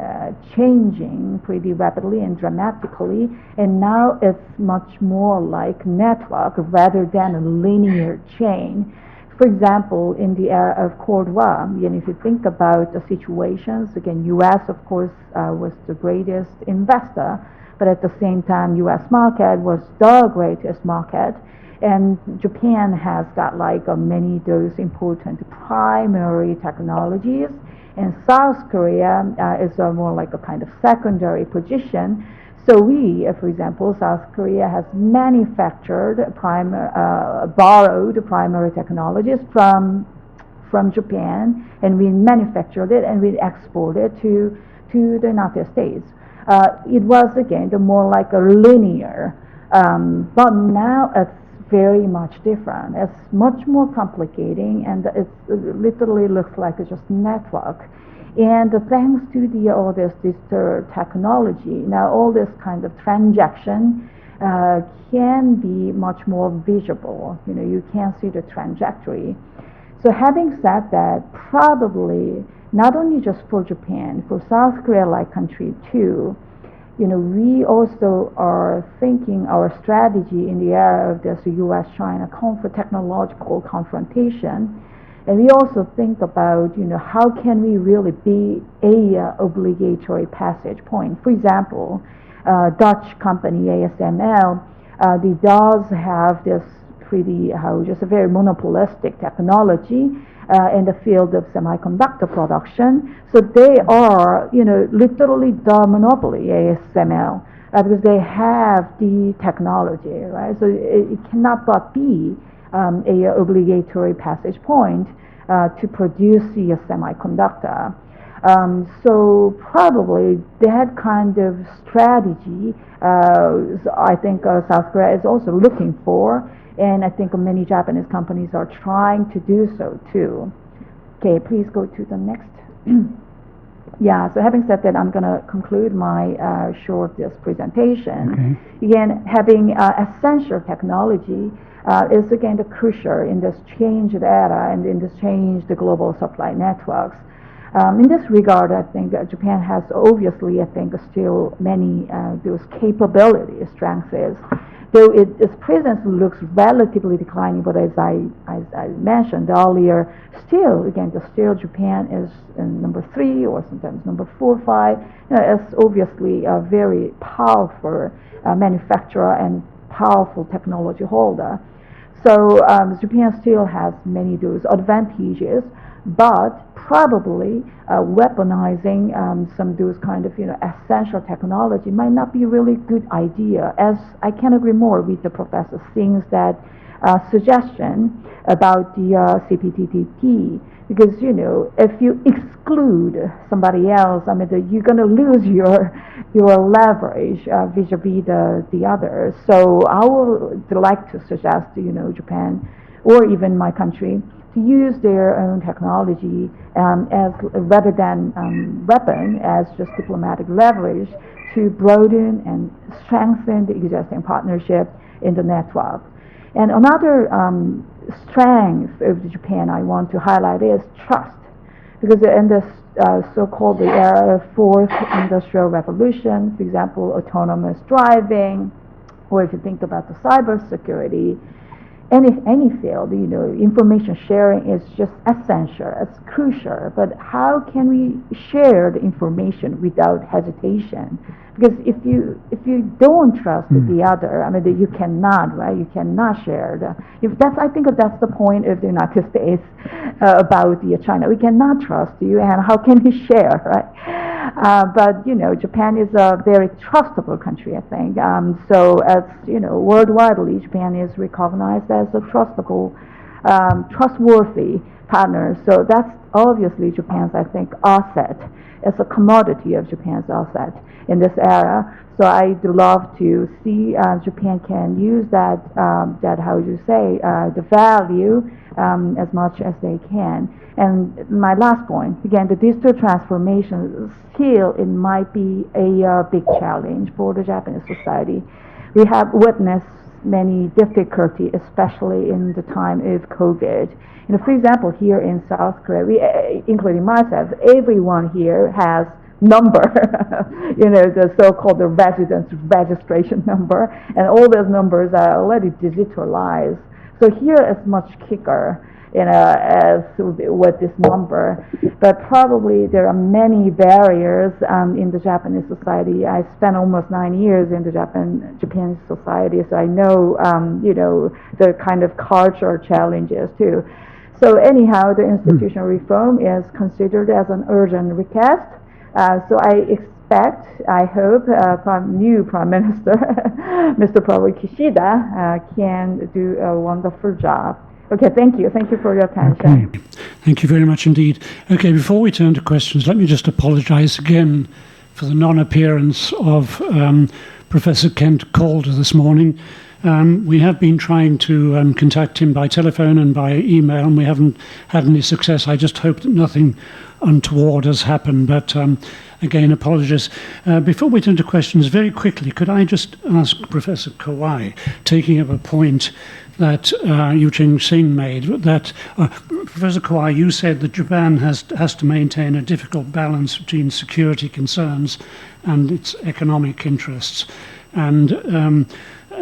changing pretty rapidly and dramatically, and now it's much more like network rather than a linear chain. For example, in the era of Cold War, and if you think about the situations, again, U.S. of course was the greatest investor, but at the same time, U.S. market was the greatest market, and Japan has got like many of those important primary technologies, and South Korea is more like a kind of secondary position. So for example, South Korea has borrowed primary technologies from Japan, and we manufactured it and we exported to the United States. It was again more like a linear, but now it's very much different. It's much more complicating, and it literally looks like it's just network. And thanks to all this digital technology, now all this kind of transaction can be much more visible. You can see the trajectory. So having said that, probably not only just for Japan, for South Korea-like country too, we also are thinking our strategy in the era of this U.S.-China technological confrontation. And we also think about, how can we really be a obligatory passage point? For example, Dutch company ASML, they does have this just a very monopolistic technology in the field of semiconductor production. So they are, literally the monopoly, ASML, because they have the technology, right? So it cannot but be a obligatory passage point to produce a semiconductor. So probably that kind of strategy, I think South Korea is also looking for, and I think many Japanese companies are trying to do so too. Okay, please go to the next. Yeah, so having said that, I'm going to conclude my this presentation. Okay. Again, having essential technology is again the crucial in this changed era and in this changed global supply networks. In this regard, I think Japan has obviously, I think, still many those capabilities, strengths, though its presence looks relatively declining. But as I mentioned earlier, still Japan is number 3 or sometimes number 4, 5. It's obviously a very powerful manufacturer and powerful technology holder. So Japan still has many of those advantages, but probably weaponizing some of those kind of essential technology might not be a really good idea. As I can agree more with the Professor Xing's suggestion about the cptpp, because if you exclude somebody else, I mean you're going to lose your leverage vis-a-vis the others. So I would like to suggest Japan or even my country to use their own technology as rather than weapon, as just diplomatic leverage to broaden and strengthen the existing partnership in the network. And another strength of Japan I want to highlight is trust, because in this so-called the era of fourth industrial revolution, for example, autonomous driving, or if you think about the cybersecurity, any field, information sharing is just essential, it's crucial. But how can we share the information without hesitation? Because if you don't trust the other, you cannot, right? You cannot share. I think that's the point of the United States about China. We cannot trust you, and how can we share, right? But Japan is a very trustable country, I think. So as worldwide, Japan is recognized as a trustworthy partner. So that's obviously Japan's, I think, asset. It's a commodity of Japan's asset in this era. So I'd love to see Japan can use that the value as much as they can. And my last point, again, the digital transformation still, it might be a big challenge for the Japanese society. We have witnessed many difficulties, especially in the time of COVID. For example, here in South Korea, including myself, everyone here has number, the so-called residence registration number, and all those numbers are already digitalized. So here is much quicker, as with this number. But probably there are many barriers in the Japanese society. I spent almost 9 years in the Japanese society, so I know, the kind of cultural challenges too. So anyhow, the institutional reform is considered as an urgent request. So I hope, new Prime Minister, Mr. Probably Kishida, can do a wonderful job. Okay, thank you. Thank you for your attention. Okay. Thank you very much indeed. Okay, before we turn to questions, let me just apologize again for the non-appearance of Professor Kent Calder this morning. We have been trying to contact him by telephone and by email, and we haven't had any success. I just hope that nothing untoward has happened, but again, apologies. Before we turn to questions, very quickly, could I just ask Professor Kawai, taking up a point that Ching Singh made, that Professor Kawai, you said that Japan has to maintain a difficult balance between security concerns and its economic interests. And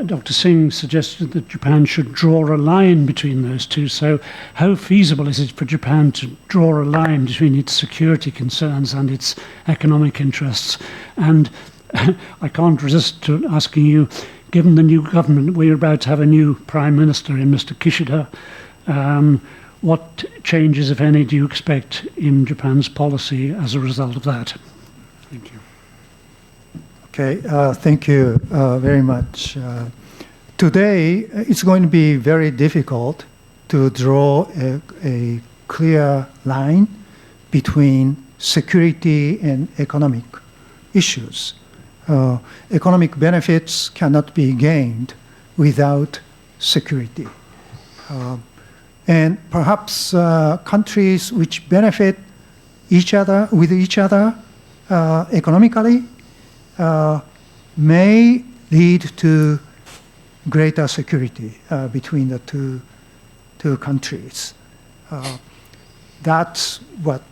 Dr. Xing suggested that Japan should draw a line between those two. So how feasible is it for Japan to draw a line between its security concerns and its economic interests? And I can't resist to asking you, given the new government, we're about to have a new Prime Minister in Mr. Kishida, what changes, if any, do you expect in Japan's policy as a result of that? Thank you. Okay, thank you very much. Today, it's going to be very difficult to draw a clear line between security and economic issues. Economic benefits cannot be gained without security. And perhaps countries which benefit each other economically may lead to greater security between the two countries. That's what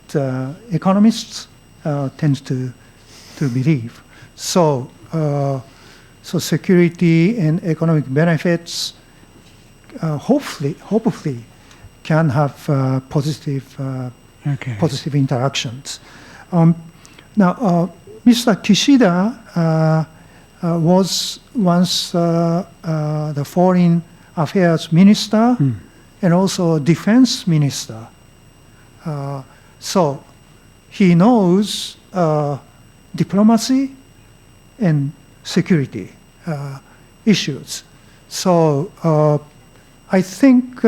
economists tend to believe. So security and economic benefits hopefully can have positive interactions. Now, Mr. Kishida was once the foreign affairs minister and also defense minister. So he knows diplomacy and security issues. So I think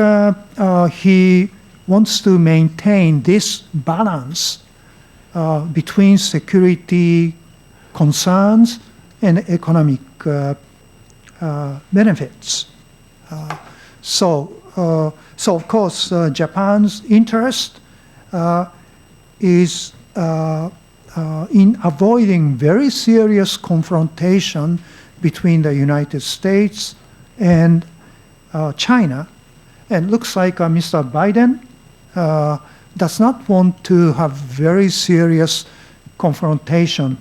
he wants to maintain this balance between security concerns and economic benefits. So of course, Japan's interest is in avoiding very serious confrontation between the United States and China. And looks like Mr. Biden does not want to have very serious confrontation,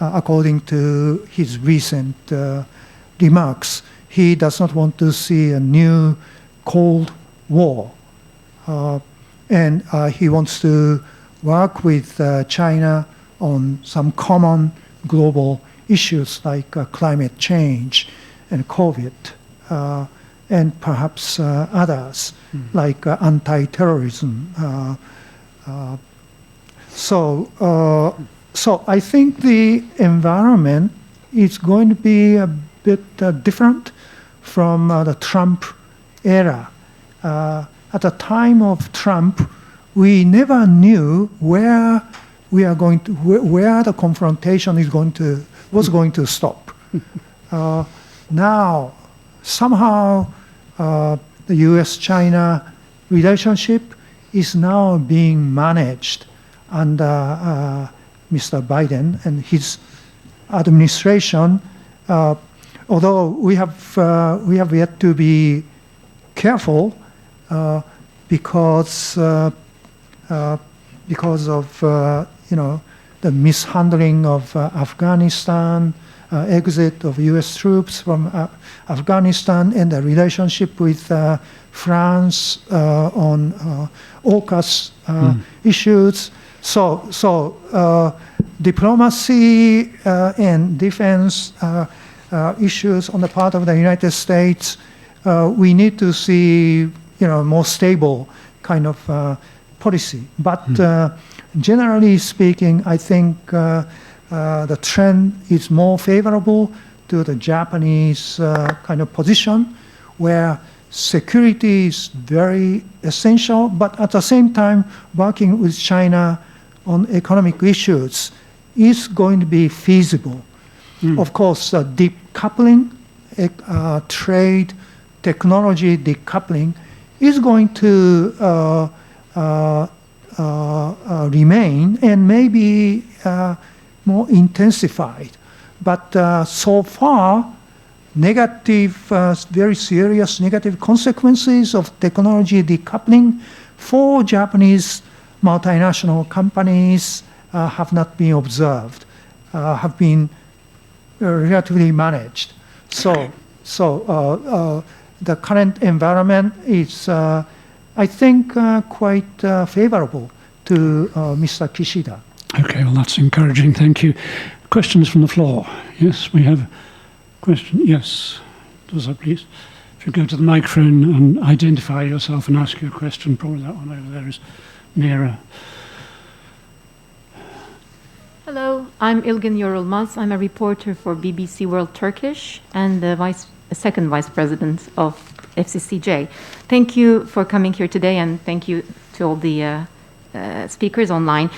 according to his recent remarks. He does not want to see a new Cold War. And he wants to work with China on some common global issues like climate change and COVID, and perhaps others like anti-terrorism. So I think the environment is going to be a bit different from the Trump era. At the time of Trump, we never knew where the confrontation was going to stop. Now, somehow, the U.S.-China relationship is now being managed under Mr. Biden and his administration. Although we have yet to be careful because of the mishandling of Afghanistan, exit of U.S. troops from Afghanistan, and the relationship with France on AUKUS issues. So diplomacy and defense issues on the part of the United States, we need to see more stable kind of policy. But generally speaking, I think the trend is more favorable to the Japanese kind of position, where security is very essential, but at the same time, working with China on economic issues is going to be feasible. Of course, decoupling, trade, technology decoupling is going to remain and maybe more intensified. But so far, very serious negative consequences of technology decoupling for Japanese multinational companies have not been observed, have been relatively managed. So the current environment is, I think, quite favorable to Mr. Kishida. Okay, well, that's encouraging. Thank you. Questions from the floor? Yes, we have a question. Yes, does that please? If you go to the microphone and identify yourself and ask your question, probably that one over there is nearer. Hello, I'm Ilgin Yorulmaz. I'm a reporter for BBC World Turkish and the second vice president of FCCJ. Thank you for coming here today, and thank you to all the speakers online.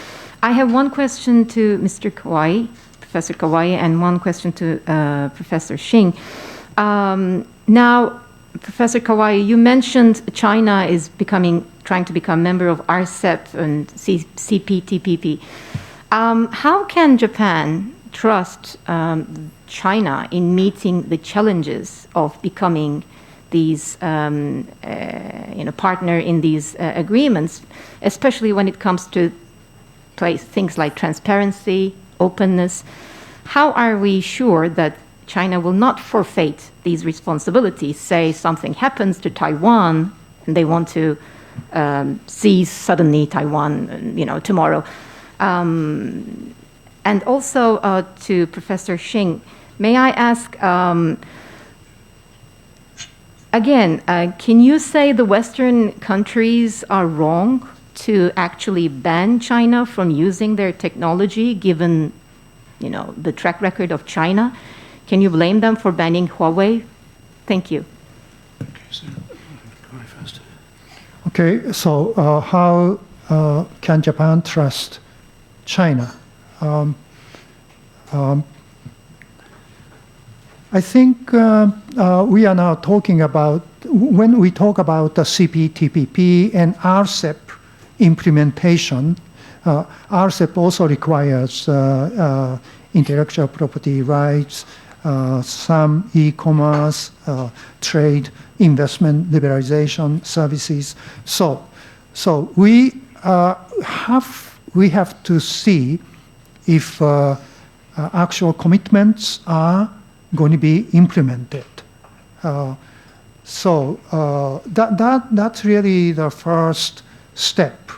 I have one question to Mr. Kawai, Professor Kawai, and one question to Professor Xing. Now, Professor Kawai, you mentioned China is trying to become member of RCEP and cptpp. How can Japan trust China in meeting the challenges of becoming these partner in these agreements, especially when it comes to things like transparency, openness? How are we sure that China will not forfeit these responsibilities? Say something happens to Taiwan and they want to seize suddenly Taiwan, tomorrow. And also to Professor Xing, may I ask, again, can you say the Western countries are wrong to actually ban China from using their technology, given the track record of China? Can you blame them for banning Huawei? Thank you. Okay, so Kawai first. Okay, so how can Japan trust China? I think we are now talking about, when we talk about the cptpp and RCEP implementation, RCEP also requires intellectual property rights, some e-commerce, trade, investment, liberalization services. So we have to see if actual commitments are going to be implemented. So that's really the first step.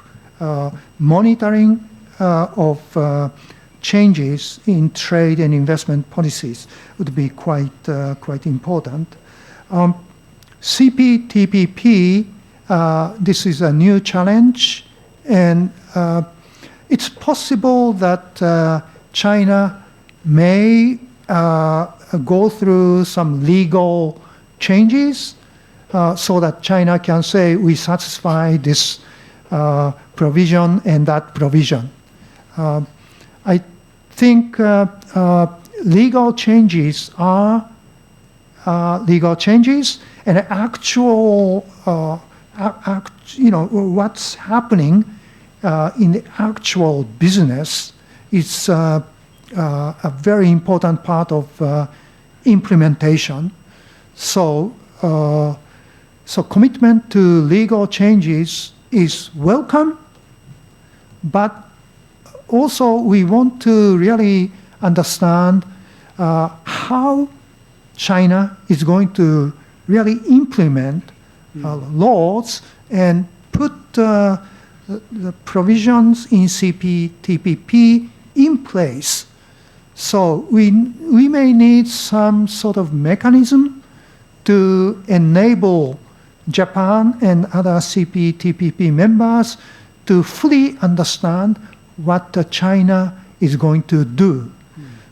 Monitoring of changes in trade and investment policies would be quite important. CPTPP, this is a new challenge, and it's possible that China may go through some legal changes so that China can say we satisfy this provision and that provision. I think legal changes are legal changes, and actual, what's happening in the actual business is a very important part of implementation. So commitment to legal changes is welcome, but also we want to really understand how China is going to really implement laws and put the provisions in CPTPP in place. So we may need some sort of mechanism to enable Japan and other CPTPP members to fully understand what China is going to do.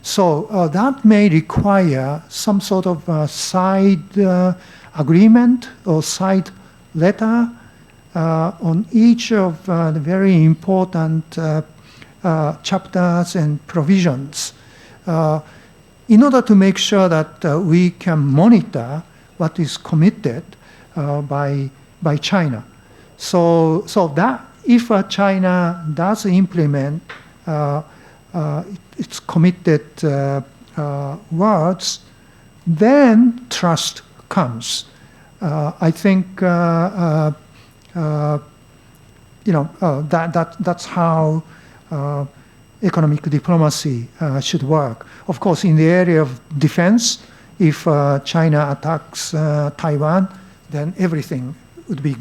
So that may require some sort of side agreement or side letter on each of the very important chapters and provisions in order to make sure that we can monitor what is committed by China. So that if China does implement its committed words, then trust comes. I think that's how economic diplomacy should work. Of course, in the area of defense, if China attacks Taiwan, then everything would be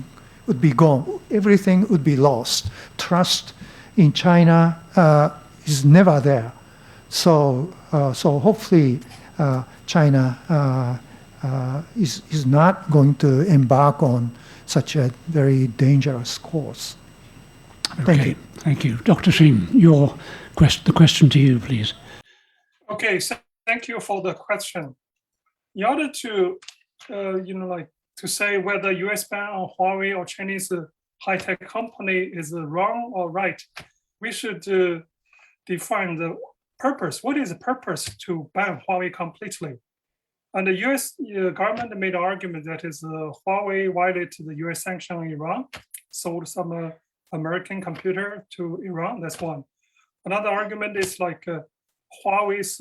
gone. Everything would be lost. Trust in China is never there. So hopefully China is not going to embark on such a very dangerous course. Thank you. Thank you. Dr. Xing, the question to you, please. Okay, so thank you for the question. In order to, to say whether US ban on Huawei or Chinese high-tech company is wrong or right, we should define the purpose. What is the purpose to ban Huawei completely? And the US government made an argument that is Huawei violated the US sanction on Iran, sold some American computer to Iran, that's one. Another argument is like Huawei's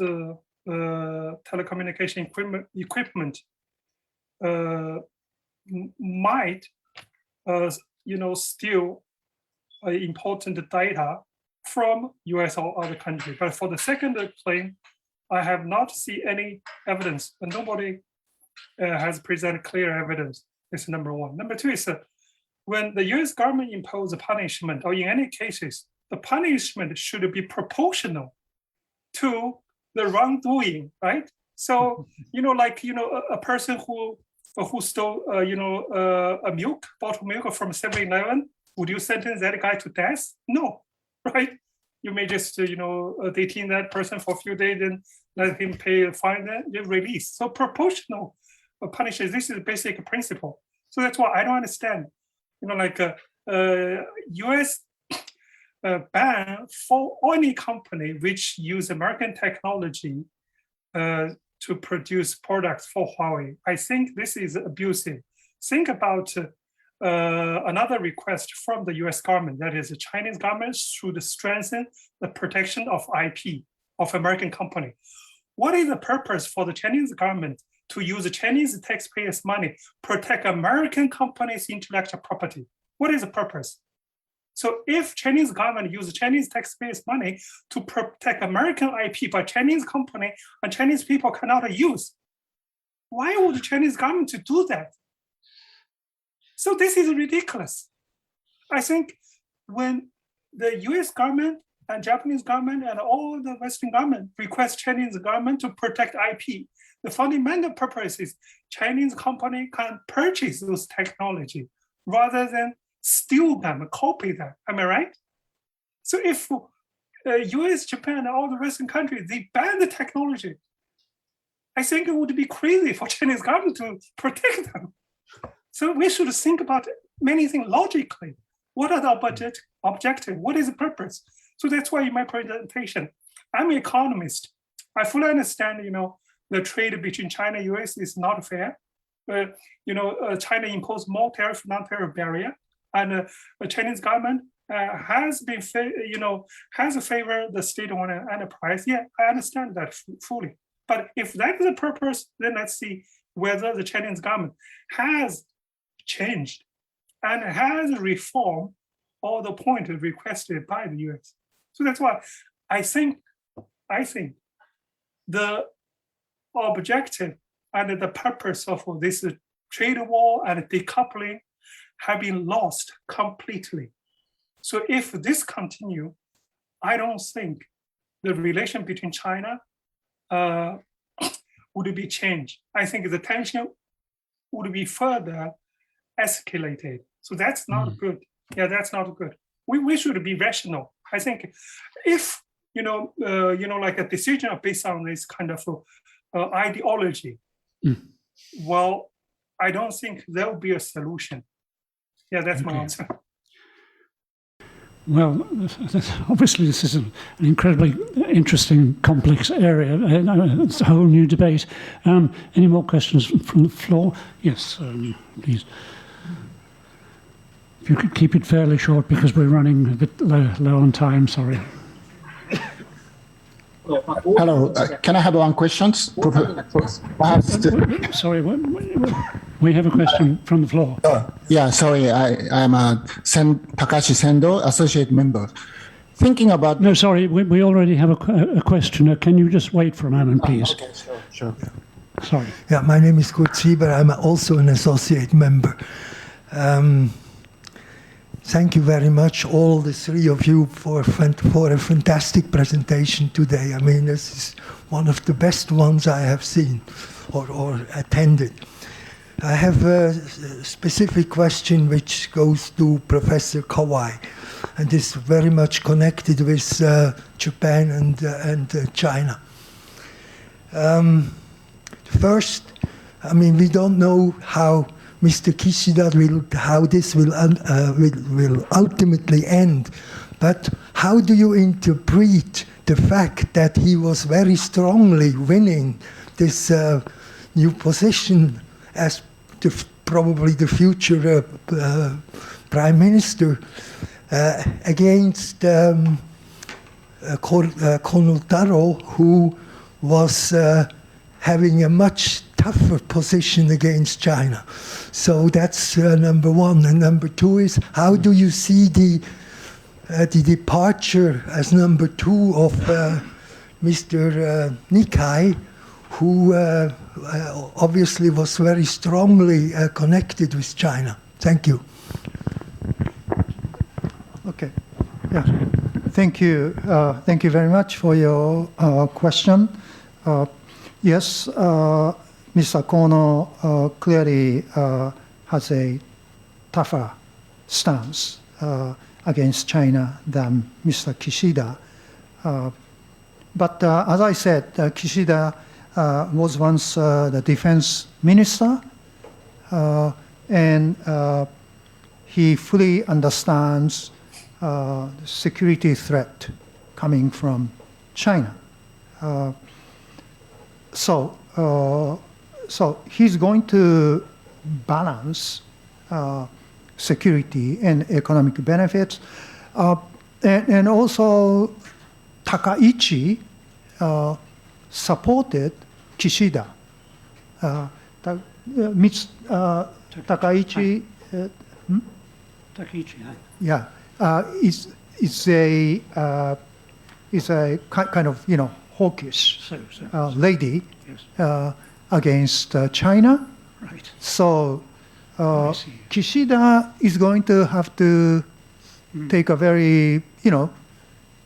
telecommunication equipment might steal important data from US or other country. But for the second claim, I have not seen any evidence, and nobody has presented clear evidence. This is number one. Number two is when the US government imposes a punishment, or in any cases, the punishment should be proportional to the wrongdoing, right? So, a person who stole, a bottled milk from 7-Eleven, would you sentence that guy to death? No, right? You may just, detain that person for a few days and let him pay a fine and release. So proportional punishment, this is the basic principle. So that's why I don't understand, US ban for any company which use American technology to produce products for Huawei. I think this is abusive. Think about another request from the US government, that is the Chinese government should strengthen the protection of IP of American company. What is the purpose for the Chinese government to use the Chinese taxpayers' money protect American companies' intellectual property? What is the purpose? So if Chinese government use Chinese taxpayers' money to protect American IP by Chinese company and Chinese people cannot use, why would the Chinese government to do that? So this is ridiculous. I think when the US government and Japanese government and all the Western government request Chinese government to protect IP, the fundamental purpose is Chinese company can purchase those technology rather than steal them, copy them. Am I right? So if US, Japan, and all the Western countries, they ban the technology, I think it would be crazy for Chinese government to protect them. So we should think about many things logically. What are the objective? What is the purpose? So that's why in my presentation, I'm an economist. I fully understand, the trade between China and US is not fair. China imposed more tariff, non-tariff barrier, and the Chinese government has been, has favored the state-owned enterprise. Yeah, I understand that fully. But if that is the purpose, then let's see whether the Chinese government has changed and has reformed all the points requested by the US. So that's why I think the objective and the purpose of this trade war and decoupling have been lost completely. So if this continue, I don't think the relation between China would be changed. I think the tension would be further escalated. So that's not good. Yeah, that's not good. We should be rational. I think if like a decision based on this kind of ideology, well, I don't think there will be a solution. Yeah, that's my answer. Well, obviously this is an incredibly interesting, complex area. It's a whole new debate. Any more questions from the floor? Yes, please. If you could keep it fairly short because we're running a bit low on time, sorry. Hello, can I have one question? Sorry, we have a question from the floor. Yeah, sorry, I'm Takashi Sendo, associate member. Thinking about... No, sorry, we already have a questioner. Can you just wait for a moment, please? Okay, sure. Sorry. Yeah, my name is Kurt Sieber. I'm also an associate member. Thank you very much, all the three of you, for a fantastic presentation today. I mean, this is one of the best ones I have seen or attended. I have a specific question which goes to Professor Kawai, and is very much connected with Japan and China. First, I mean, we don't know how Mr. Kishida how this will ultimately end. But how do you interpret the fact that he was very strongly winning this new position as probably the future prime minister against Colonel Taro, who was having a much tougher position against China? So that's number one. And number two is, how do you see the departure as number two of Mr. Nikai, who obviously was very strongly connected with China? Thank you. Okay. Yeah. Thank you. Thank you very much for your question. Yes, Mr. Kono clearly has a tougher stance against China than Mr. Kishida. But as I said, Kishida was once the defense minister, and he fully understands the security threat coming from China. So he's going to balance security and economic benefits. And also Takaichi supported Kishida. Takaichi, yeah, is a kind of hawkish lady, yes, against China. Right. So Kishida is going to have to take a very,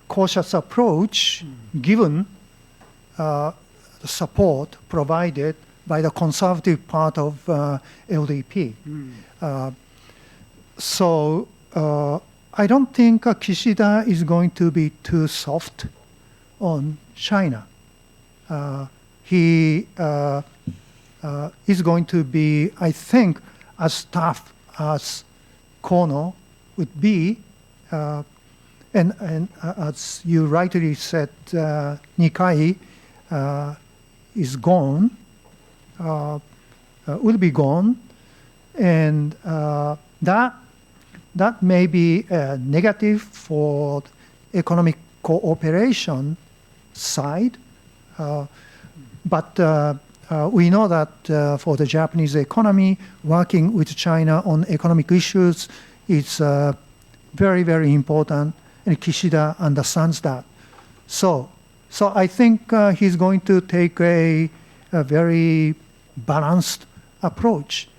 cautious approach given the support provided by the conservative part of LDP. So I don't think Kishida is going to be too soft on China. He is going to be, I think, as tough as Kono would be. And as you rightly said, Nikkei is gone, will be gone, and that may be negative for economic cooperation side, but we know that for the Japanese economy, working with China on economic issues is very, very important, and Kishida understands that. So I think he's going to take a very balanced approach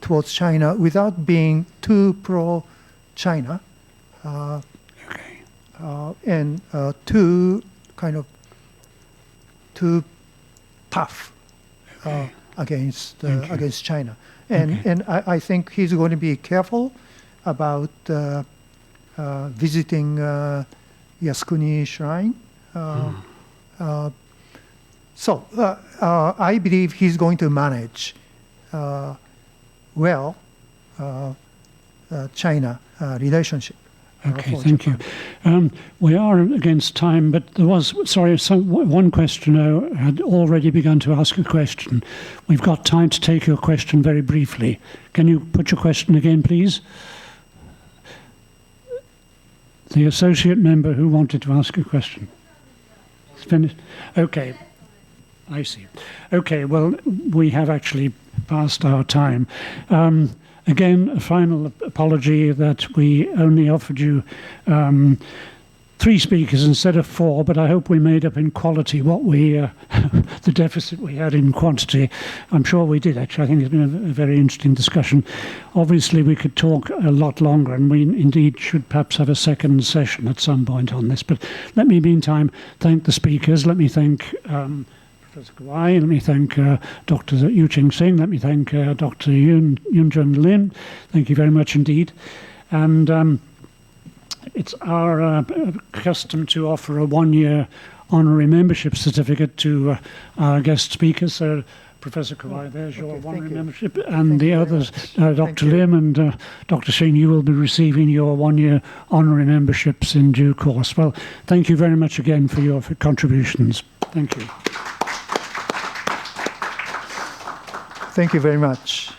towards China without being too pro-China and too tough against China. And I think he's going to be careful about visiting Yasukuni Shrine. So I believe he's going to manage well China relationship. Okay, thank you. We are against time, but there was, one questioner had already begun to ask a question. We've got time to take your question very briefly. Can you put your question again, please? The associate member who wanted to ask a question. It's finished? Okay. I see. Okay, well, we have actually passed our time. Again, a final apology that we only offered you 3 speakers instead of 4, but I hope we made up in quality what we, the deficit we had in quantity. I'm sure we did, actually. I think it's been a very interesting discussion. Obviously, we could talk a lot longer, and we indeed should perhaps have a second session at some point on this. But let me, meantime, thank the speakers. Let me thank Professor Kawai, let me thank Dr. Ching Singh, let me thank Dr. Eunjung Lin. Thank you very much indeed. And it's our custom to offer a 1-year honorary membership certificate to our guest speakers. So, Professor Kawai, there's your honorary membership. And the others, Dr. Lim and Dr. Xing, you will be receiving your 1-year honorary memberships in due course. Well, thank you very much again for your contributions. Thank you. Thank you very much.